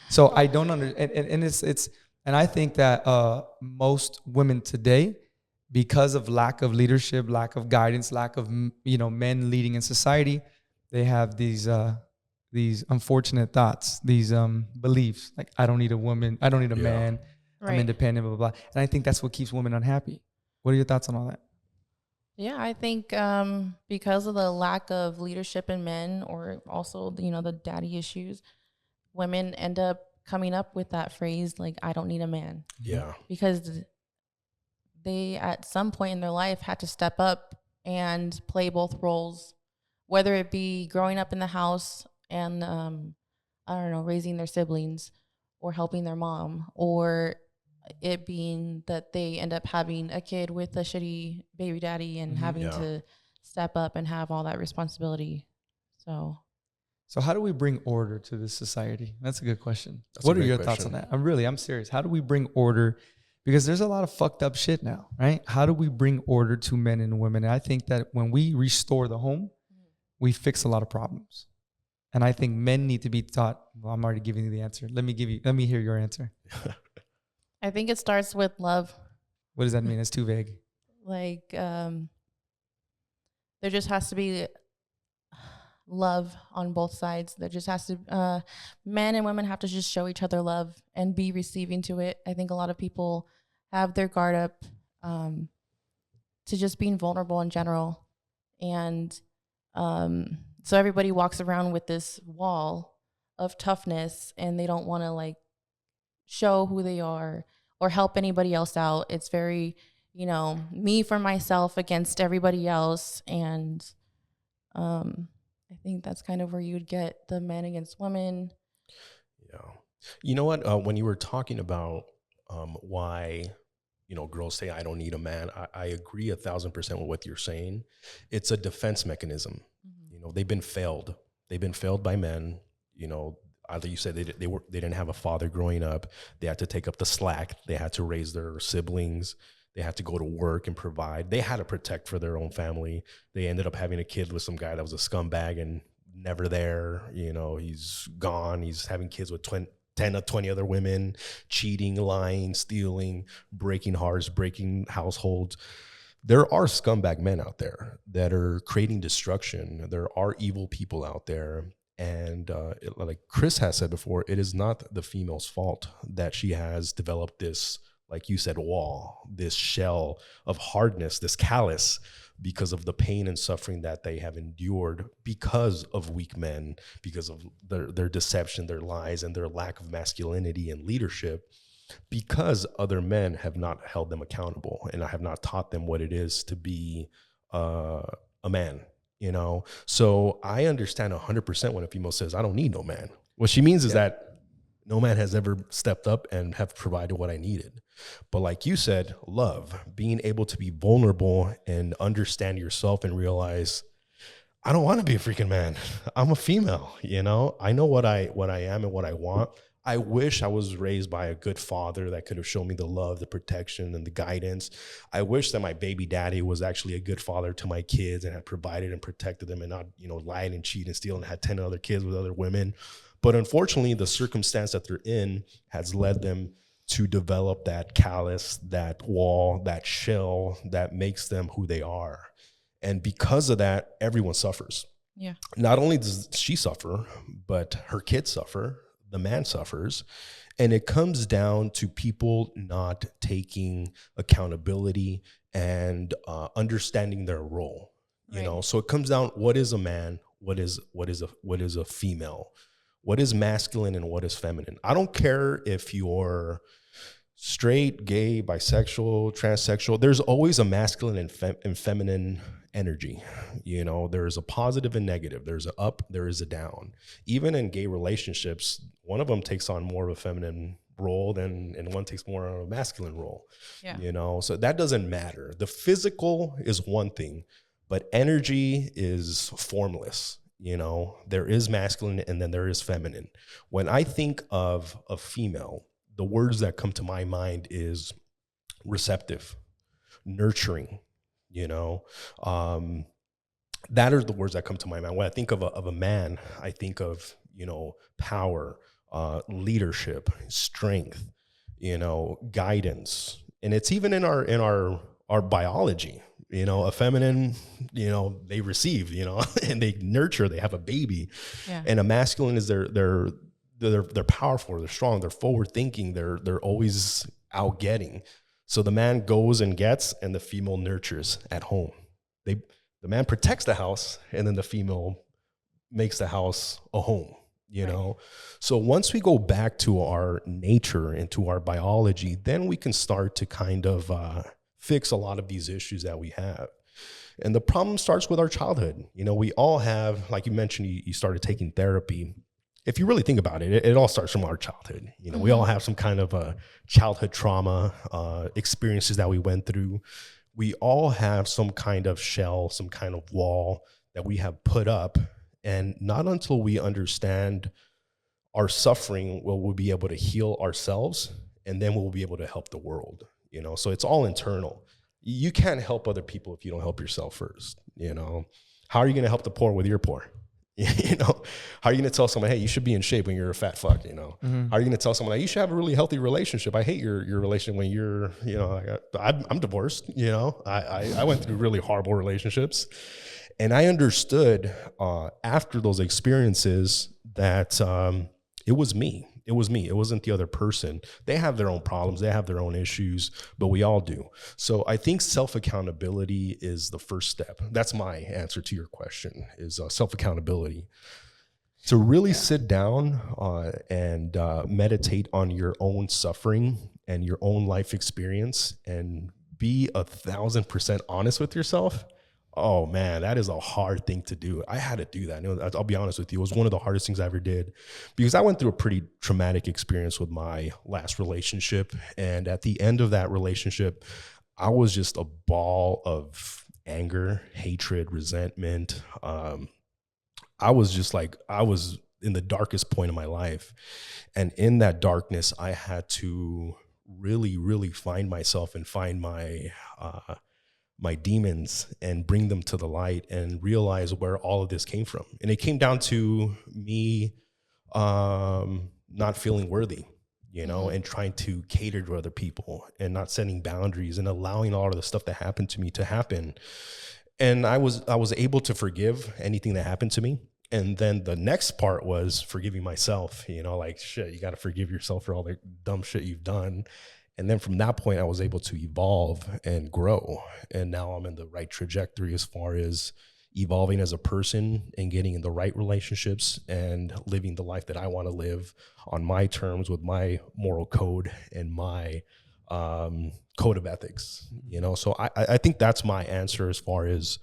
So I don't understand. And it's, and I think that most women today, because of lack of leadership, lack of guidance, lack of, men leading in society, they have these unfortunate thoughts, these beliefs, like, I don't need a woman, I don't need a man, right. I'm independent, blah, blah, blah. And I think that's what keeps women unhappy. What are your thoughts on all that? Yeah, I think because of the lack of leadership in men, or also, the daddy issues, women end up coming up with that phrase, like, I don't need a man. Yeah. Because they, at some point in their life, had to step up and play both roles, whether it be growing up in the house and, raising their siblings or helping their mom, or it being that they end up having a kid with a shitty baby daddy and having to step up and have all that responsibility. So how do we bring order to this society? That's a good question. What are your thoughts on that? I'm serious. How do we bring order? Because there's a lot of fucked up shit now, right? How do we bring order to men and women? And I think that when we restore the home, we fix a lot of problems. And I think men need to be taught, well, I'm already giving you the answer. Let me hear your answer. I think it starts with love. What does that mean? It's too vague. Like, there just has to be love on both sides. There just has to, men and women have to just show each other love and be receiving to it. I think a lot of people have their guard up to just being vulnerable in general. And so everybody walks around with this wall of toughness, and they don't want to show who they are or help anybody else out. It's very, me for myself against everybody else. And I think that's kind of where you would get the men against women. Yeah. You know what? When you were talking about why girls say, I don't need a man. I agree 1,000% with what you're saying. It's a defense mechanism. They've been failed. They've been failed by men. Either you said they didn't have a father growing up. They had to take up the slack. They had to raise their siblings. They had to go to work and provide. They had to protect for their own family. They ended up having a kid with some guy that was a scumbag and never there. He's gone. He's having kids with 10 or 20 other women, cheating, lying, stealing, breaking hearts, breaking households. There are scumbag men out there that are creating destruction. There are evil people out there. And like Chris has said before, it is not the female's fault that she has developed this, like you said, wall, this shell of hardness, this callus, because of the pain and suffering that they have endured because of weak men, because of their deception, their lies, and their lack of masculinity and leadership, because other men have not held them accountable and I have not taught them what it is to be a man. So I understand 100% when a female says, I don't need no man. What she means is that no man has ever stepped up and have provided what I needed. But like you said, love, being able to be vulnerable and understand yourself and realize, I don't want to be a freaking man. I'm a female, I know what I am and what I want. I wish I was raised by a good father that could have shown me the love, the protection, and the guidance. I wish that my baby daddy was actually a good father to my kids and had provided and protected them and not, lied and cheated and steal and had 10 other kids with other women. But unfortunately, the circumstance that they're in has led them to develop that callus, that wall, that shell that makes them who they are. And because of that, everyone suffers. Yeah. Not only does she suffer, but her kids suffer. The man suffers, and it comes down to people not taking accountability and understanding their role. So it comes down: what is a man? What is a female? What is masculine and what is feminine? I don't care if you're straight, gay, bisexual, transsexual. There's always a masculine and feminine energy. There's a positive and negative. There's an up, there is a down. Even in gay relationships, one of them takes on more of a feminine role and one takes more of a masculine role. Yeah. So that doesn't matter. The physical is one thing, but energy is formless. There is masculine and then there is feminine. When I think of a female, the words that come to my mind is receptive, nurturing, that are the words that come to my mind. When I think of a man, I think of, power, leadership, strength, guidance. And it's even in our biology, a feminine, they receive, and they nurture, they have a baby. Yeah. And a masculine is they're powerful, they're strong, they're forward thinking, they're always out getting. So the man goes and gets, and the female nurtures at home. The man protects the house, and then the female makes the house a home, know? So once we go back to our nature and to our biology, then we can start to kind of fix a lot of these issues that we have. And the problem starts with our childhood. We all have, like you mentioned, you started taking therapy. If you really think about it, it all starts from our childhood. We all have some kind of a childhood trauma, experiences that we went through. We all have some kind of shell, some kind of wall that we have put up. And not until we understand our suffering will we be able to heal ourselves, and then we'll be able to help the world. So it's all internal. You can't help other people if you don't help yourself first. How are you going to help the poor with your poor? How are you going to tell someone, hey, you should be in shape when you're a fat fuck? How are you going to tell someone, hey, you should have a really healthy relationship? I hate your relationship when you're, I'm divorced. I went through really horrible relationships, and I understood after those experiences that it was me. It was me. It wasn't the other person. They have their own problems. They have their own issues, but we all do. So I think self-accountability is the first step. That's my answer to your question, is self-accountability. To really sit down and meditate on your own suffering and your own life experience and be 1,000% honest with yourself. Oh man, that is a hard thing to do. I had to do that. I'll be honest with you. It was one of the hardest things I ever did because I went through a pretty traumatic experience with my last relationship. And at the end of that relationship, I was just a ball of anger, hatred, resentment. I was in the darkest point of my life. And in that darkness, I had to really, really find myself and find my demons and bring them to the light and realize where all of this came from. And it came down to me not feeling worthy, and trying to cater to other people and not setting boundaries and allowing all of the stuff that happened to me to happen. And I was able to forgive anything that happened to me. And then the next part was forgiving myself, like shit, you got to forgive yourself for all the dumb shit you've done. And then from that point, I was able to evolve and grow. And now I'm in the right trajectory as far as evolving as a person and getting in the right relationships and living the life that I want to live on my terms with my moral code and my code of ethics. So I think that's my answer as far as,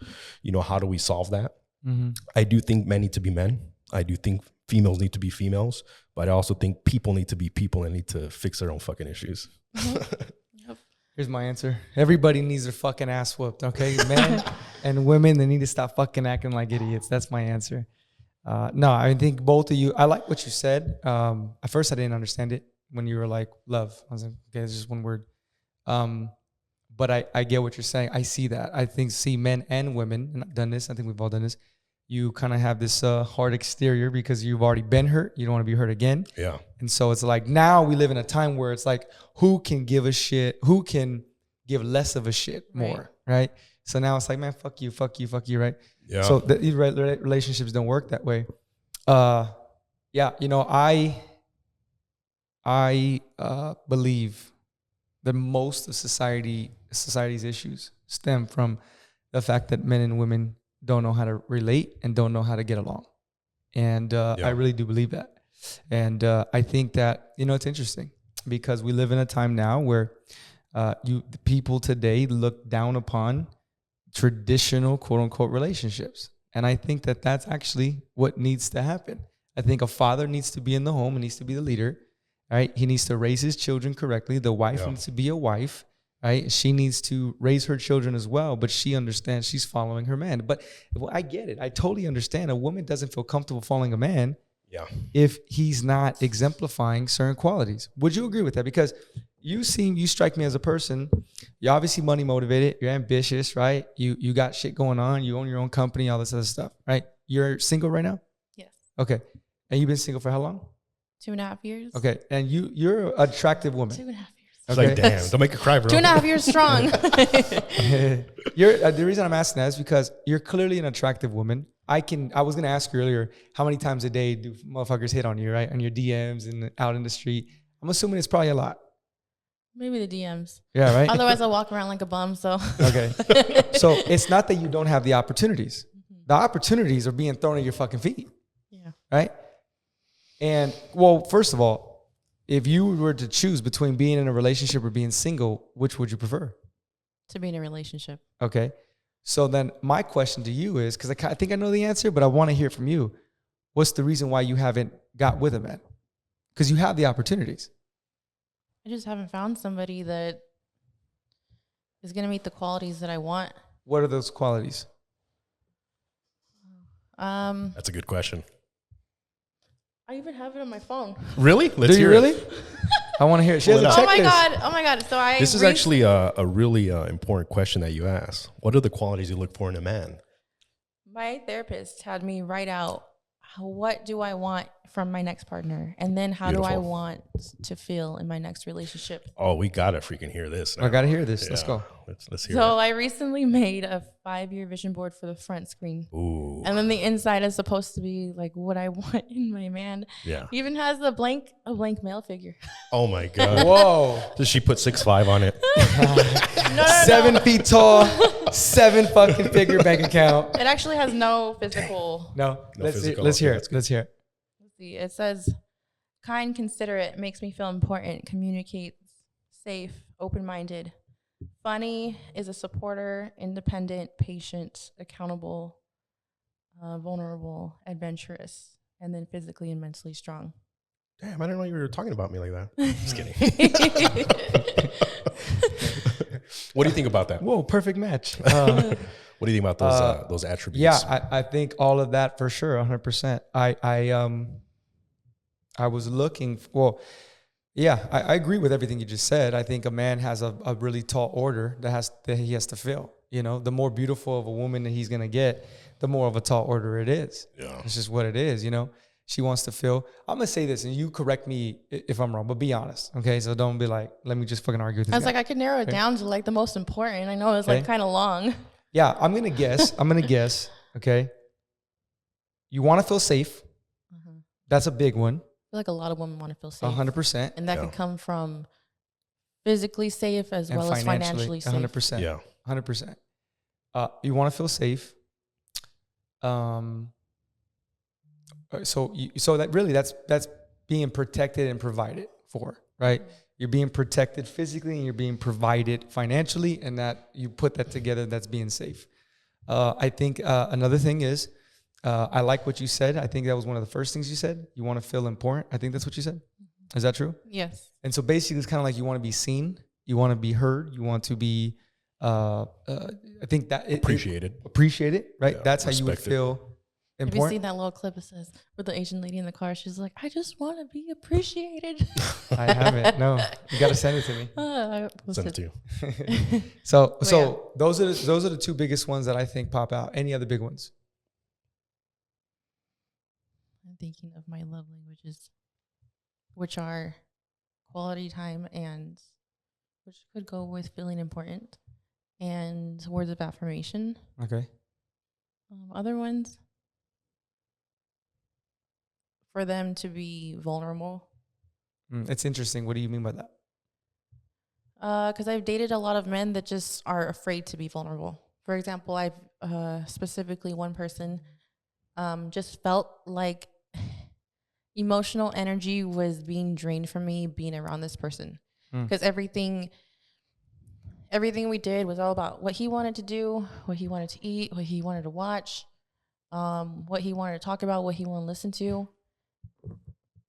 how do we solve that? Mm-hmm. I do think men need to be men. I do think females need to be females, but I also think people need to be people and need to fix their own fucking issues. Yep. Here's my answer. Everybody needs their fucking ass whooped, okay? Men and women, they need to stop fucking acting like idiots. That's my answer. No, I think both of you, I like what you said. At first, I didn't understand it when you were like, love. I was like, okay, it's just one word. But I get what you're saying. I see that. I think, men and women, and I've done this. I think we've all done this. You kind of have this hard exterior because you've already been hurt. You don't want to be hurt again. Yeah. And so it's like now we live in a time where it's like, who can give a shit? Who can give less of a shit more? Right? So now it's like, man, fuck you, right? Yeah. So these relationships don't work that way. Yeah. I believe that most of society's issues stem from the fact that men and women don't know how to relate and don't know how to get along. And I really do believe that. And I think that, it's interesting because we live in a time now where people today look down upon traditional quote unquote relationships. And I think that that's actually what needs to happen. I think a father needs to be in the home and needs to be the leader, right? He needs to raise his children correctly. The wife needs to be a wife. Right? She needs to raise her children as well, but she understands she's following her man. But I get it. I totally understand. A woman doesn't feel comfortable following a man if he's not exemplifying certain qualities. Would you agree with that? Because you strike me as a person, you're obviously money motivated, you're ambitious, right? You got shit going on, you own your own company, all this other stuff, right? You're single right now? Yes. Okay. And you've been single for how long? 2.5 years. Okay. And you're an attractive woman. 2.5 years. Okay. Like, damn, don't make her cry, bro. 2.5 years strong. The reason I'm asking that is because you're clearly an attractive woman. I was going to ask you earlier, how many times a day do motherfuckers hit on you, right? On your DMs and out in the street. I'm assuming it's probably a lot. Maybe the DMs. Yeah, right? Otherwise, I'll walk around like a bum, so. Okay. So it's not that you don't have the opportunities. Mm-hmm. The opportunities are being thrown at your fucking feet. Yeah. Right? And, well, first of all, if you were to choose between being in a relationship or being single, which would you prefer? To be in a relationship. Okay. So then my question to you is, because I think I know the answer, but I want to hear from you. What's the reason why you haven't got with a man? Because you have the opportunities. I just haven't found somebody that is going to meet the qualities that I want. What are those qualities? That's a good question. I even have it on my phone. Really? Let's Do you hear really? it. I want to hear it. She has a checklist. Oh my God. So this is actually a really important question that you asked. What are the qualities you look for in a man? My therapist had me write out, what do I want from my next partner? And then how do I want to feel in my next relationship? Oh, we got to freaking hear this now. I got to hear this. Yeah. Let's go. Let's hear it. So I recently made a 5-year vision board for the front screen. Ooh. And then the inside is supposed to be like what I want in my man. Yeah. He even has a blank male figure. Oh my God. Whoa. Does she put 6'5" on it? No. 7 feet tall, 7 fucking figure bank account. It actually has no physical. No. Let's hear it. Let's hear it. Let's see. It says, kind, considerate, makes me feel important, communicates, safe, open-minded, Funny, is a supporter, independent, patient, accountable, vulnerable, adventurous, and then physically and mentally strong. Damn, I didn't know you were talking about me like that. Just kidding. What do you think about that? Whoa, perfect match. What do you think about those attributes? Yeah, I think all of that for sure, 100%. I was looking. I agree with everything you just said. I think a man has a really tall order that he has to fill. You know, the more beautiful of a woman that he's gonna get, the more of a tall order it is. Yeah. It's just what it is. You know, she wants to fill. I'm gonna say this, and you correct me if I'm wrong, but be honest, okay? So don't be like, let me just fucking argue with this I was guy. like, I could narrow it down to like the most important. I know it's Okay. like kind of long. Yeah, I'm gonna guess. Okay, you want to feel safe. That's a big one. I feel like a lot of women want to feel safe. 100%. And that can come from physically safe as well as financially safe. 100%. Yeah. 100%. You want to feel safe. So that really that's being protected and provided for, right? You're being protected physically and you're being provided financially, and that you put that together, that's being safe. I think another thing is, I like what you said. I think that was one of the first things you said. You want to feel important. I think that's what you said. Is that true? Yes. And so basically it's kind of like you want to be seen, you want to be heard, you want to be, I think that Appreciated, right? Yeah, that's how you would respected. feel Have you important. seen that little clip? It says, with the Asian lady in the car, she's like, I just want to be appreciated. I haven't. No, you got to send it to me. I Send it posted- to you. So yeah. those are the two biggest ones that I think pop out. Any other big ones? I'm thinking of my love languages, which are quality time, and which could go with feeling important, and words of affirmation. Okay. Other ones, for them to be vulnerable. It's interesting. What do you mean by that? Because I've dated a lot of men that just are afraid to be vulnerable. For example, I've specifically one person just felt like emotional energy was being drained from me being around this person. Because everything we did was all about what he wanted to do, what he wanted to eat, what he wanted to watch, what he wanted to talk about, what he wanted to listen to.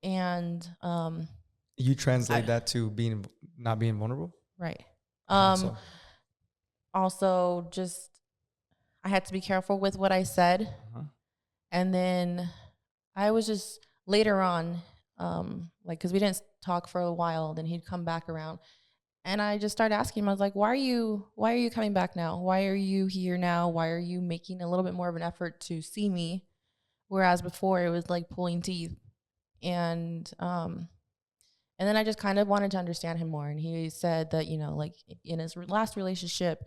And You translate that to not being vulnerable? right. So- Also, just I had to be careful with what I said. And then I was just later on, like, because we didn't talk for a while, then he'd come back around. And I just started asking him, I was like, why are you coming back now? Why are you here now? Why are you making a little bit more of an effort to see me? Whereas before it was like pulling teeth. And then I just kind of wanted to understand him more. And he said that, you know, like in his last relationship,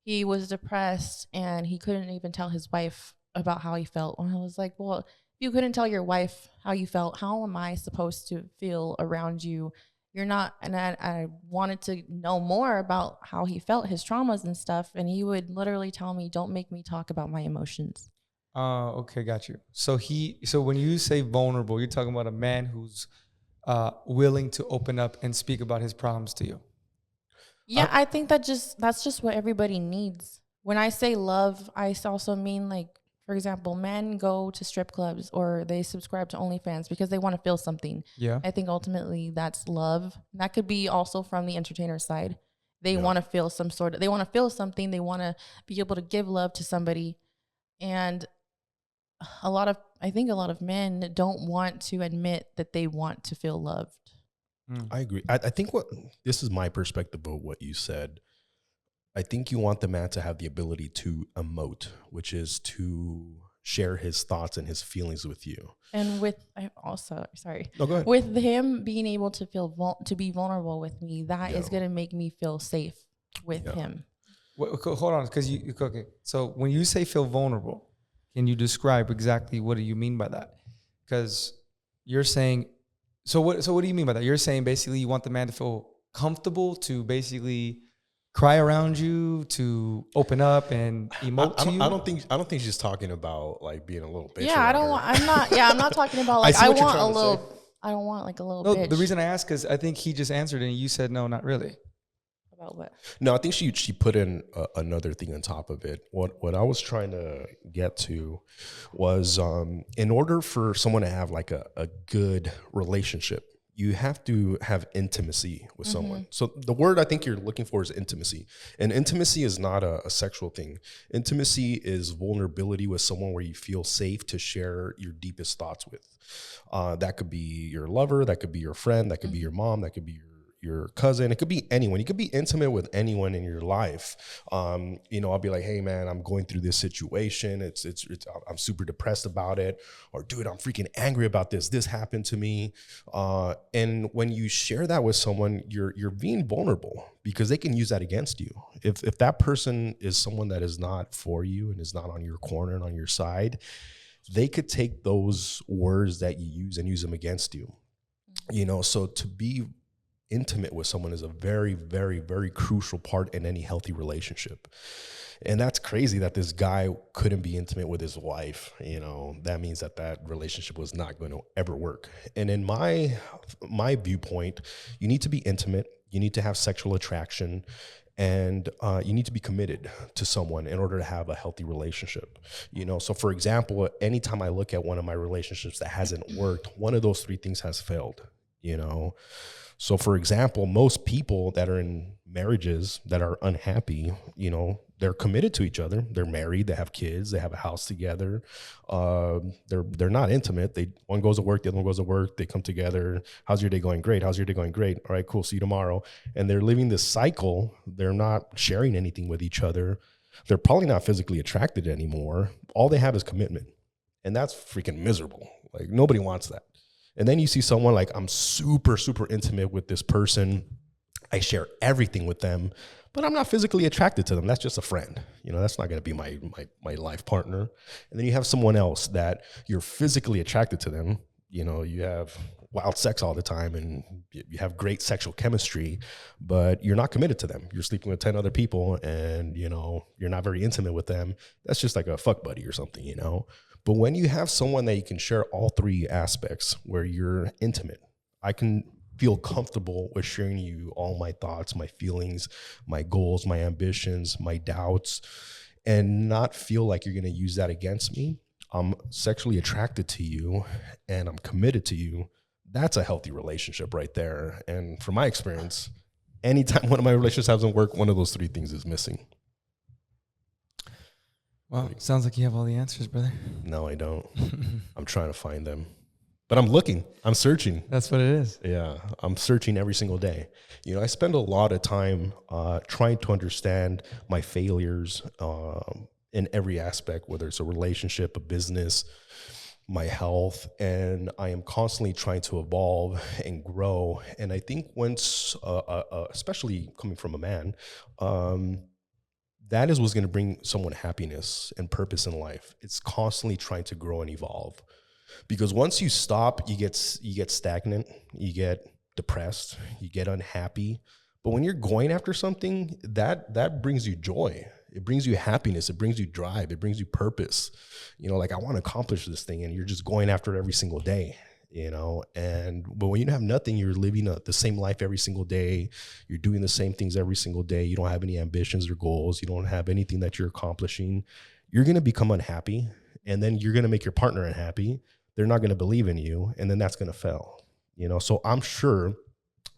he was depressed and he couldn't even tell his wife about how he felt. And I was like, well, if you couldn't tell your wife how you felt, how am I supposed to feel around you? You're not. And I wanted to know more about how he felt, his traumas and stuff. And he would literally tell me, don't make me talk about my emotions. Okay, got you. So when you say vulnerable, you're talking about a man who's willing to open up and speak about his problems to you. Yeah, I think that's just what everybody needs. When I say love, I also mean, like, for example, men go to strip clubs or they subscribe to OnlyFans because they want to feel something. Yeah. I think ultimately that's love. That could be also from the entertainer side. They want to feel they want to feel something. They want to be able to give love to somebody. And I think a lot of men don't want to admit that they want to feel loved. I agree. I think this is my perspective of what you said. I think you want the man to have the ability to emote, which is to share his thoughts and his feelings with you. And No, go ahead. with him being able to to be vulnerable with me, that is going to make me feel safe with him. Well, hold on, because okay. So when you say feel vulnerable, can you describe exactly what do you mean by that? Because you're saying, so what do you mean by that? You're saying basically you want the man to feel comfortable to basically cry around you, to open up and emote to you. I don't think she's talking about like being a little bitch. Yeah, I'm not talking about like I don't want like a little No, bitch. the reason I asked, because I think he just answered and you said no, not really. About what? No, I think she put in another thing on top of it. What I was trying to get to was in order for someone to have like a good relationship, you have to have intimacy with someone. So the word I think you're looking for is intimacy. And intimacy is not a sexual thing. Intimacy is vulnerability with someone where you feel safe to share your deepest thoughts with. That could be your lover, that could be your friend, that could be your mom, that could be your cousin. It could be anyone. You could be intimate with anyone in your life. I'll be like, hey man, I'm going through this situation. I'm super depressed about it. Or dude, I'm freaking angry about this. This happened to me. And when you share that with someone, you're being vulnerable because they can use that against you. If that person is someone that is not for you and is not on your corner and on your side, they could take those words that you use and use them against you. So to be intimate with someone is a very, very, very crucial part in any healthy relationship. And that's crazy that this guy couldn't be intimate with his wife. That means that relationship was not going to ever work. And in my viewpoint, you need to be intimate. You need to have sexual attraction. And you need to be committed to someone in order to have a healthy relationship. So for example, anytime I look at one of my relationships that hasn't worked, one of those three things has failed, So for example, most people that are in marriages that are unhappy, they're committed to each other. They're married, they have kids, they have a house together. They're not intimate. One goes to work, the other one goes to work, they come together. How's your day going? Great. How's your day going? Great. All right, cool. See you tomorrow. And they're living this cycle. They're not sharing anything with each other. They're probably not physically attracted anymore. All they have is commitment. And that's freaking miserable. Like nobody wants that. And then you see someone like, I'm super, super intimate with this person. I share everything with them, but I'm not physically attracted to them. That's just a friend. That's not going to be my life partner. And then you have someone else that you're physically attracted to them. You have wild sex all the time and you have great sexual chemistry, but you're not committed to them. You're sleeping with 10 other people and, you're not very intimate with them. That's just like a fuck buddy or something, But when you have someone that you can share all three aspects where you're intimate, I can feel comfortable with sharing you all my thoughts, my feelings, my goals, my ambitions, my doubts, and not feel like you're going to use that against me. I'm sexually attracted to you and I'm committed to you. That's a healthy relationship right there. And from my experience, anytime one of my relationships hasn't worked, one of those three things is missing. Wow, sounds like you have all the answers, brother. No, I don't. I'm trying to find them. But I'm looking. I'm searching. That's what it is. Yeah, I'm searching every single day. I spend a lot of time trying to understand my failures in every aspect, whether it's a relationship, a business, my health, and I am constantly trying to evolve and grow. And I think once, especially coming from a man, that is what's going to bring someone happiness and purpose in life. It's constantly trying to grow and evolve. Because once you stop, you get stagnant, you get depressed, you get unhappy. But when you're going after something, that brings you joy. It brings you happiness. It brings you drive. It brings you purpose. Like I want to accomplish this thing, and you're just going after it every single day. But when you have nothing, you're living the same life every single day. You're doing the same things every single day. You don't have any ambitions or goals. You don't have anything that you're accomplishing. You're going to become unhappy, and then you're going to make your partner unhappy. They're not going to believe in you, and then that's going to fail. So I'm sure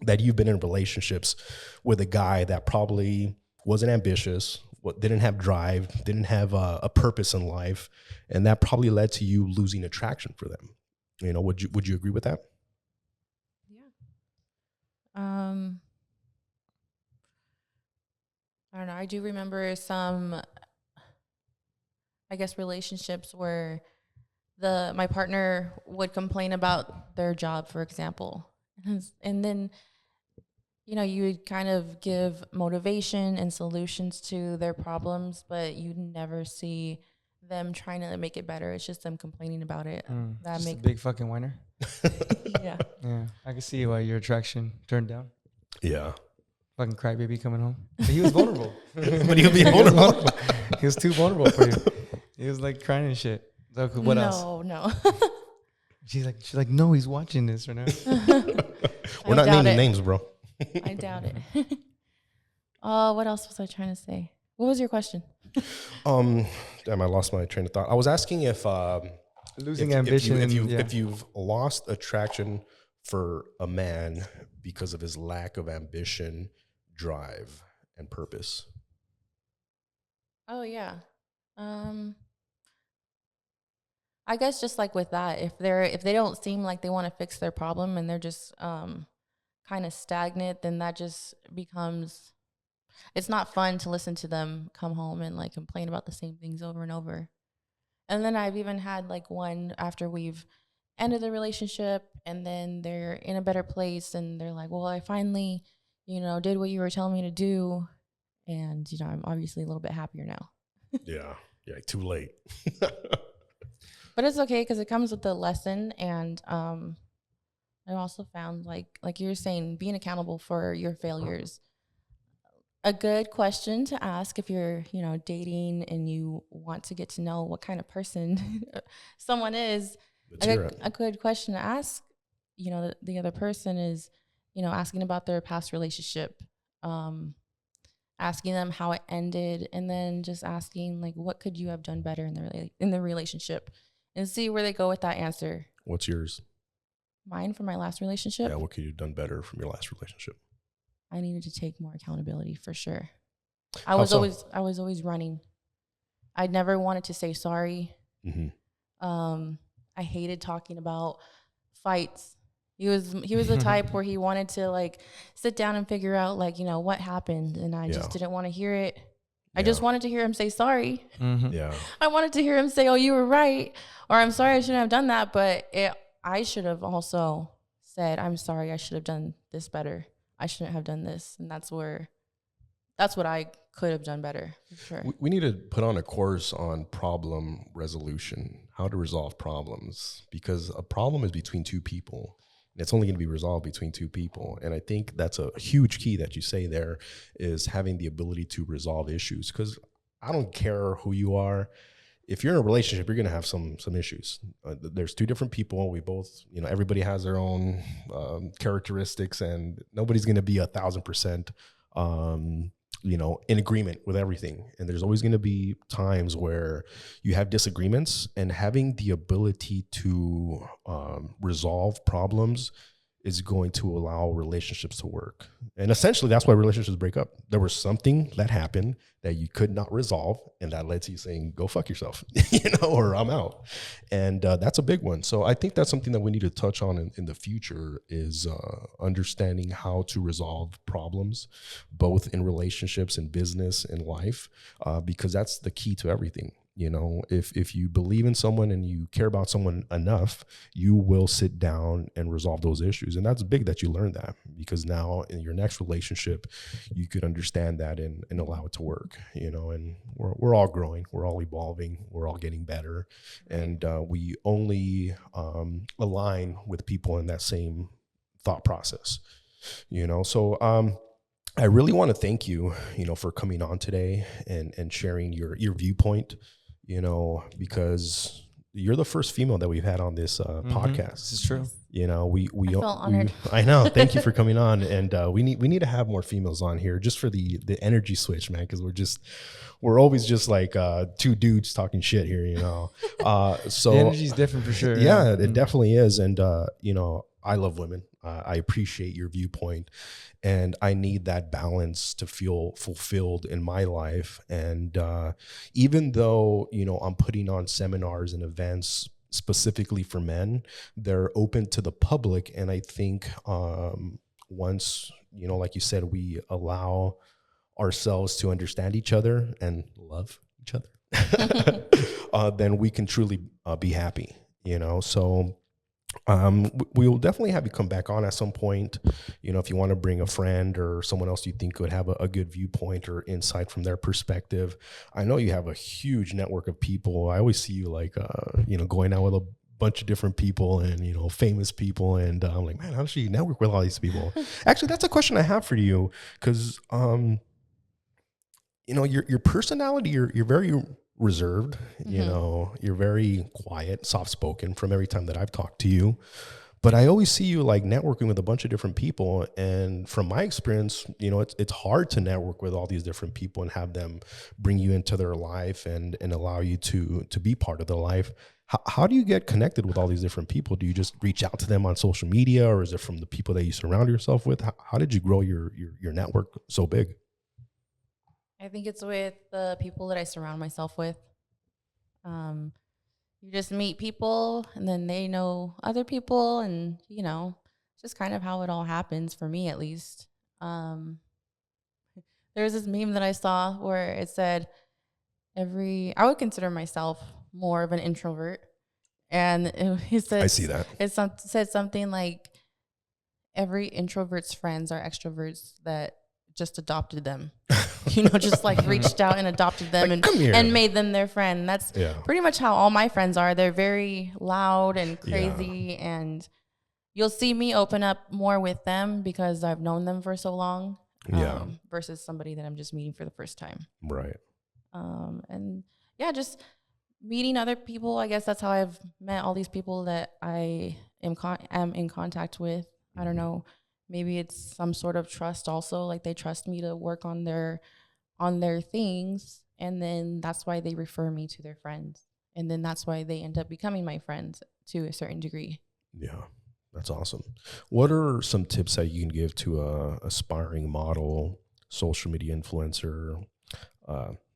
that you've been in relationships with a guy that probably wasn't ambitious, didn't have drive, didn't have a purpose in life, and that probably led to you losing attraction for them. Would you agree with that? Yeah. I don't know. I do remember some, I guess, relationships where my partner would complain about their job, for example. And then, you would kind of give motivation and solutions to their problems, but you never see them trying to make it better. It's just them complaining about it. That Just makes a big fucking whiner. Yeah. Yeah, I can see why your attraction turned down. Yeah. Fucking crybaby coming home. But he was vulnerable. But he was being vulnerable. He was too vulnerable for you. He was like crying and shit. So what else? No. She's like, no, he's watching this right now. We're not naming names, bro. I doubt it. What else was I trying to say? What was your question? Damn, I lost my train of thought. I was asking if Losing ambition. if you've lost attraction for a man because of his lack of ambition, drive, and purpose. Oh yeah. I guess just like with that, if they don't seem like they want to fix their problem and they're just kind of stagnant, then that just becomes, it's not fun to listen to them come home and like complain about the same things over and over. And then I've even had like one after we've ended the relationship and then they're in a better place and they're like, well, I finally, did what you were telling me to do. And, I'm obviously a little bit happier now. Yeah. Too late. But it's okay because it comes with the lesson. And I also found like you were saying, being accountable for your failures. A good question to ask if you're, dating and you want to get to know what kind of person someone is. A good question to ask, the other person is, asking about their past relationship, asking them how it ended, and then just asking like, what could you have done better in the relationship, and see where they go with that answer. What's yours? Mine from my last relationship? Yeah, what could you have done better from your last relationship? I needed to take more accountability for sure. I was always running. I never wanted to say sorry. Mm-hmm. I hated talking about fights. He was the type where he wanted to like sit down and figure out like, what happened, and I just didn't want to hear it. I just wanted to hear him say sorry. Mm-hmm. Yeah. I wanted to hear him say, "Oh, you were right," or "I'm sorry, I shouldn't have done that." But I should have also said, "I'm sorry, I should have done this better. I shouldn't have done this," and that's what I could have done better. For sure. We need to put on a course on problem resolution, how to resolve problems, because a problem is between two people. It's only going to be resolved between two people. And I think that's a huge key that you say there, is having the ability to resolve issues. Because I don't care who you are. If you're in a relationship, you're going to have some issues. There's two different people. We both, everybody has their own characteristics, and nobody's going to be 1,000%, in agreement with everything. And there's always going to be times where you have disagreements, and having the ability to resolve problems is going to allow relationships to work. And essentially, that's why relationships break up. There was something that happened that you could not resolve, and that led to you saying, go fuck yourself, or I'm out. And that's a big one. So I think that's something that we need to touch on in the future, is understanding how to resolve problems, both in relationships and business and life, because that's the key to everything. If you believe in someone and you care about someone enough, you will sit down and resolve those issues. And that's big that you learn that, because now in your next relationship, you could understand that and allow it to work, and we're all growing, we're all evolving, we're all getting better. And we only align with people in that same thought process, so I really want to thank you, for coming on today and sharing your viewpoint, because you're the first female that we've had on this podcast. This is true. I feel honored. I know. Thank you for coming on. And we need to have more females on here, just for the energy switch, man. Because we're always just like two dudes talking shit here, So the energy's different for sure. Yeah, it definitely is. And I love women. I appreciate your viewpoint, and I need that balance to feel fulfilled in my life. And even though, I'm putting on seminars and events specifically for men, they're open to the public. And I think once, like you said, we allow ourselves to understand each other and love each other, then we can truly be happy, so we will definitely have you come back on at some point, if you want to bring a friend or someone else you think would have a good viewpoint or insight from their perspective. I know you have a huge network of people. I always see you like, going out with a bunch of different people and, famous people. And I'm like, man, how does she network with all these people? Actually, that's a question I have for you, because, your personality, you're very reserved, you're very quiet, soft spoken from every time that I've talked to you. But I always see you like networking with a bunch of different people. And from my experience, you know, it's hard to network with all these different people and have them bring you into their life and allow you to be part of their life. How do you get connected with all these different people? Do you just reach out to them on social media, or is it from the people that you surround yourself with? How did you grow your network so big? I think it's with the people that I surround myself with. You just meet people, and then they know other people, and you know, it's just kind of how it all happens for me, at least. There's this meme that I saw where it said, I would consider myself more of an introvert, and he said, I see that. Said something like, every introvert's friends are extroverts that just adopted them. You know, just like reached out and adopted them like, and made them their friend. That's pretty much how all my friends are. They're very loud and crazy, and you'll see me open up more with them because I've known them for so long. Versus somebody that I'm just meeting for the first time. Right. And yeah, just meeting other people. I guess that's how I've met all these people that I am in contact with. I don't know. Maybe it's some sort of trust also. Like they trust me to work on their things. And then that's why they refer me to their friends. And then that's why they end up becoming my friends to a certain degree. Yeah, that's awesome. What are some tips that you can give to a aspiring model, social media influencer,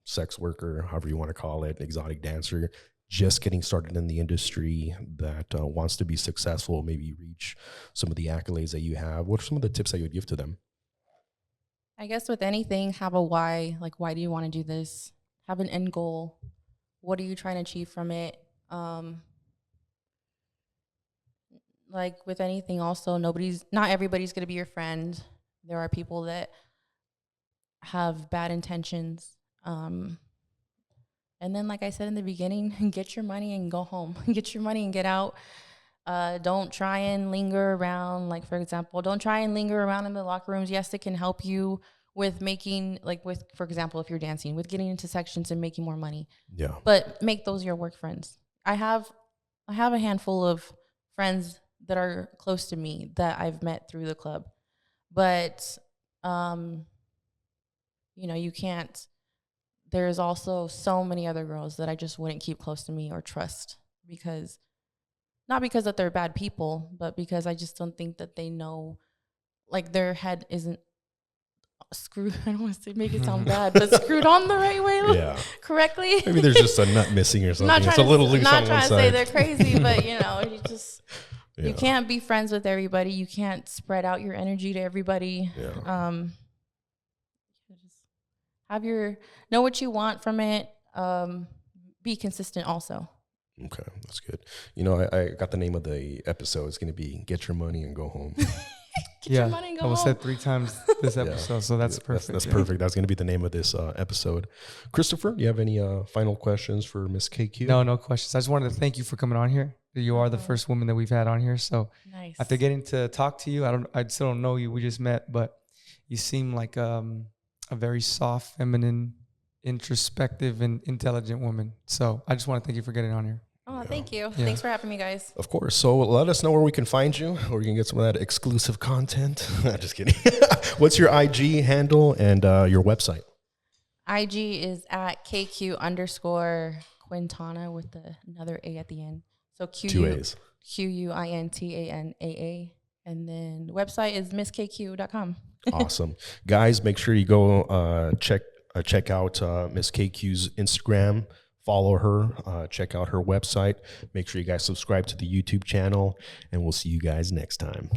sex worker, however you want to call it, exotic dancer, just getting started in the industry that wants to be successful, maybe reach some of the accolades that you have? What are some of the tips that you would give to them? I guess with anything, have a why. Like, why do you want to do this? Have an end goal. What are you trying to achieve from it? Like with anything also, not everybody's going to be your friend. There are people that have bad intentions. And then, like I said in the beginning, get your money and go home. Get your money and get out. Don't try and linger around. Like, for example, don't try and linger around in the locker rooms. Yes, it can help you with making, for example, if you're dancing, with getting into sections and making more money. Yeah. But make those your work friends. I have a handful of friends that are close to me that I've met through the club. But, you know, you can't. There's also so many other girls that I just wouldn't keep close to me or trust not because that they're bad people, but because I just don't think that they know, like their head isn't screwed. I don't want to make it sound bad, but screwed on the right way, correctly. Maybe there's just a nut missing or something. It's a little loose on one side. Not trying to say they're crazy, but you know, you can't be friends with everybody. You can't spread out your energy to everybody. Know what you want from it. Be consistent also. Okay, that's good. You know, I got the name of the episode. It's going to be "Get Your Money and Go Home." Get your money and go home. I almost said 3 times this episode, so that's perfect. That's perfect. That's going to be the name of this episode. Christopher, do you have any final questions for Miss KQ? No questions. I just wanted to thank you for coming on here. You are the first woman that we've had on here. So nice. After getting to talk to you, I still don't know you. We just met, but you seem like a very soft, feminine, introspective, and intelligent woman. So I just want to thank you for getting on here. Oh, thank you. Yeah. Thanks for having me, guys. Of course. So let us know where we can find you, or you can get some of that exclusive content. Just kidding. What's your IG handle and your website? IG is at KQ_Quintana with another A at the end. So 2 A's. QUINTANAA. And then the website is misskq.com. Awesome. Guys, make sure you go check out Miss KQ's Instagram. Follow her. Check out her website. Make sure you guys subscribe to the YouTube channel. And we'll see you guys next time.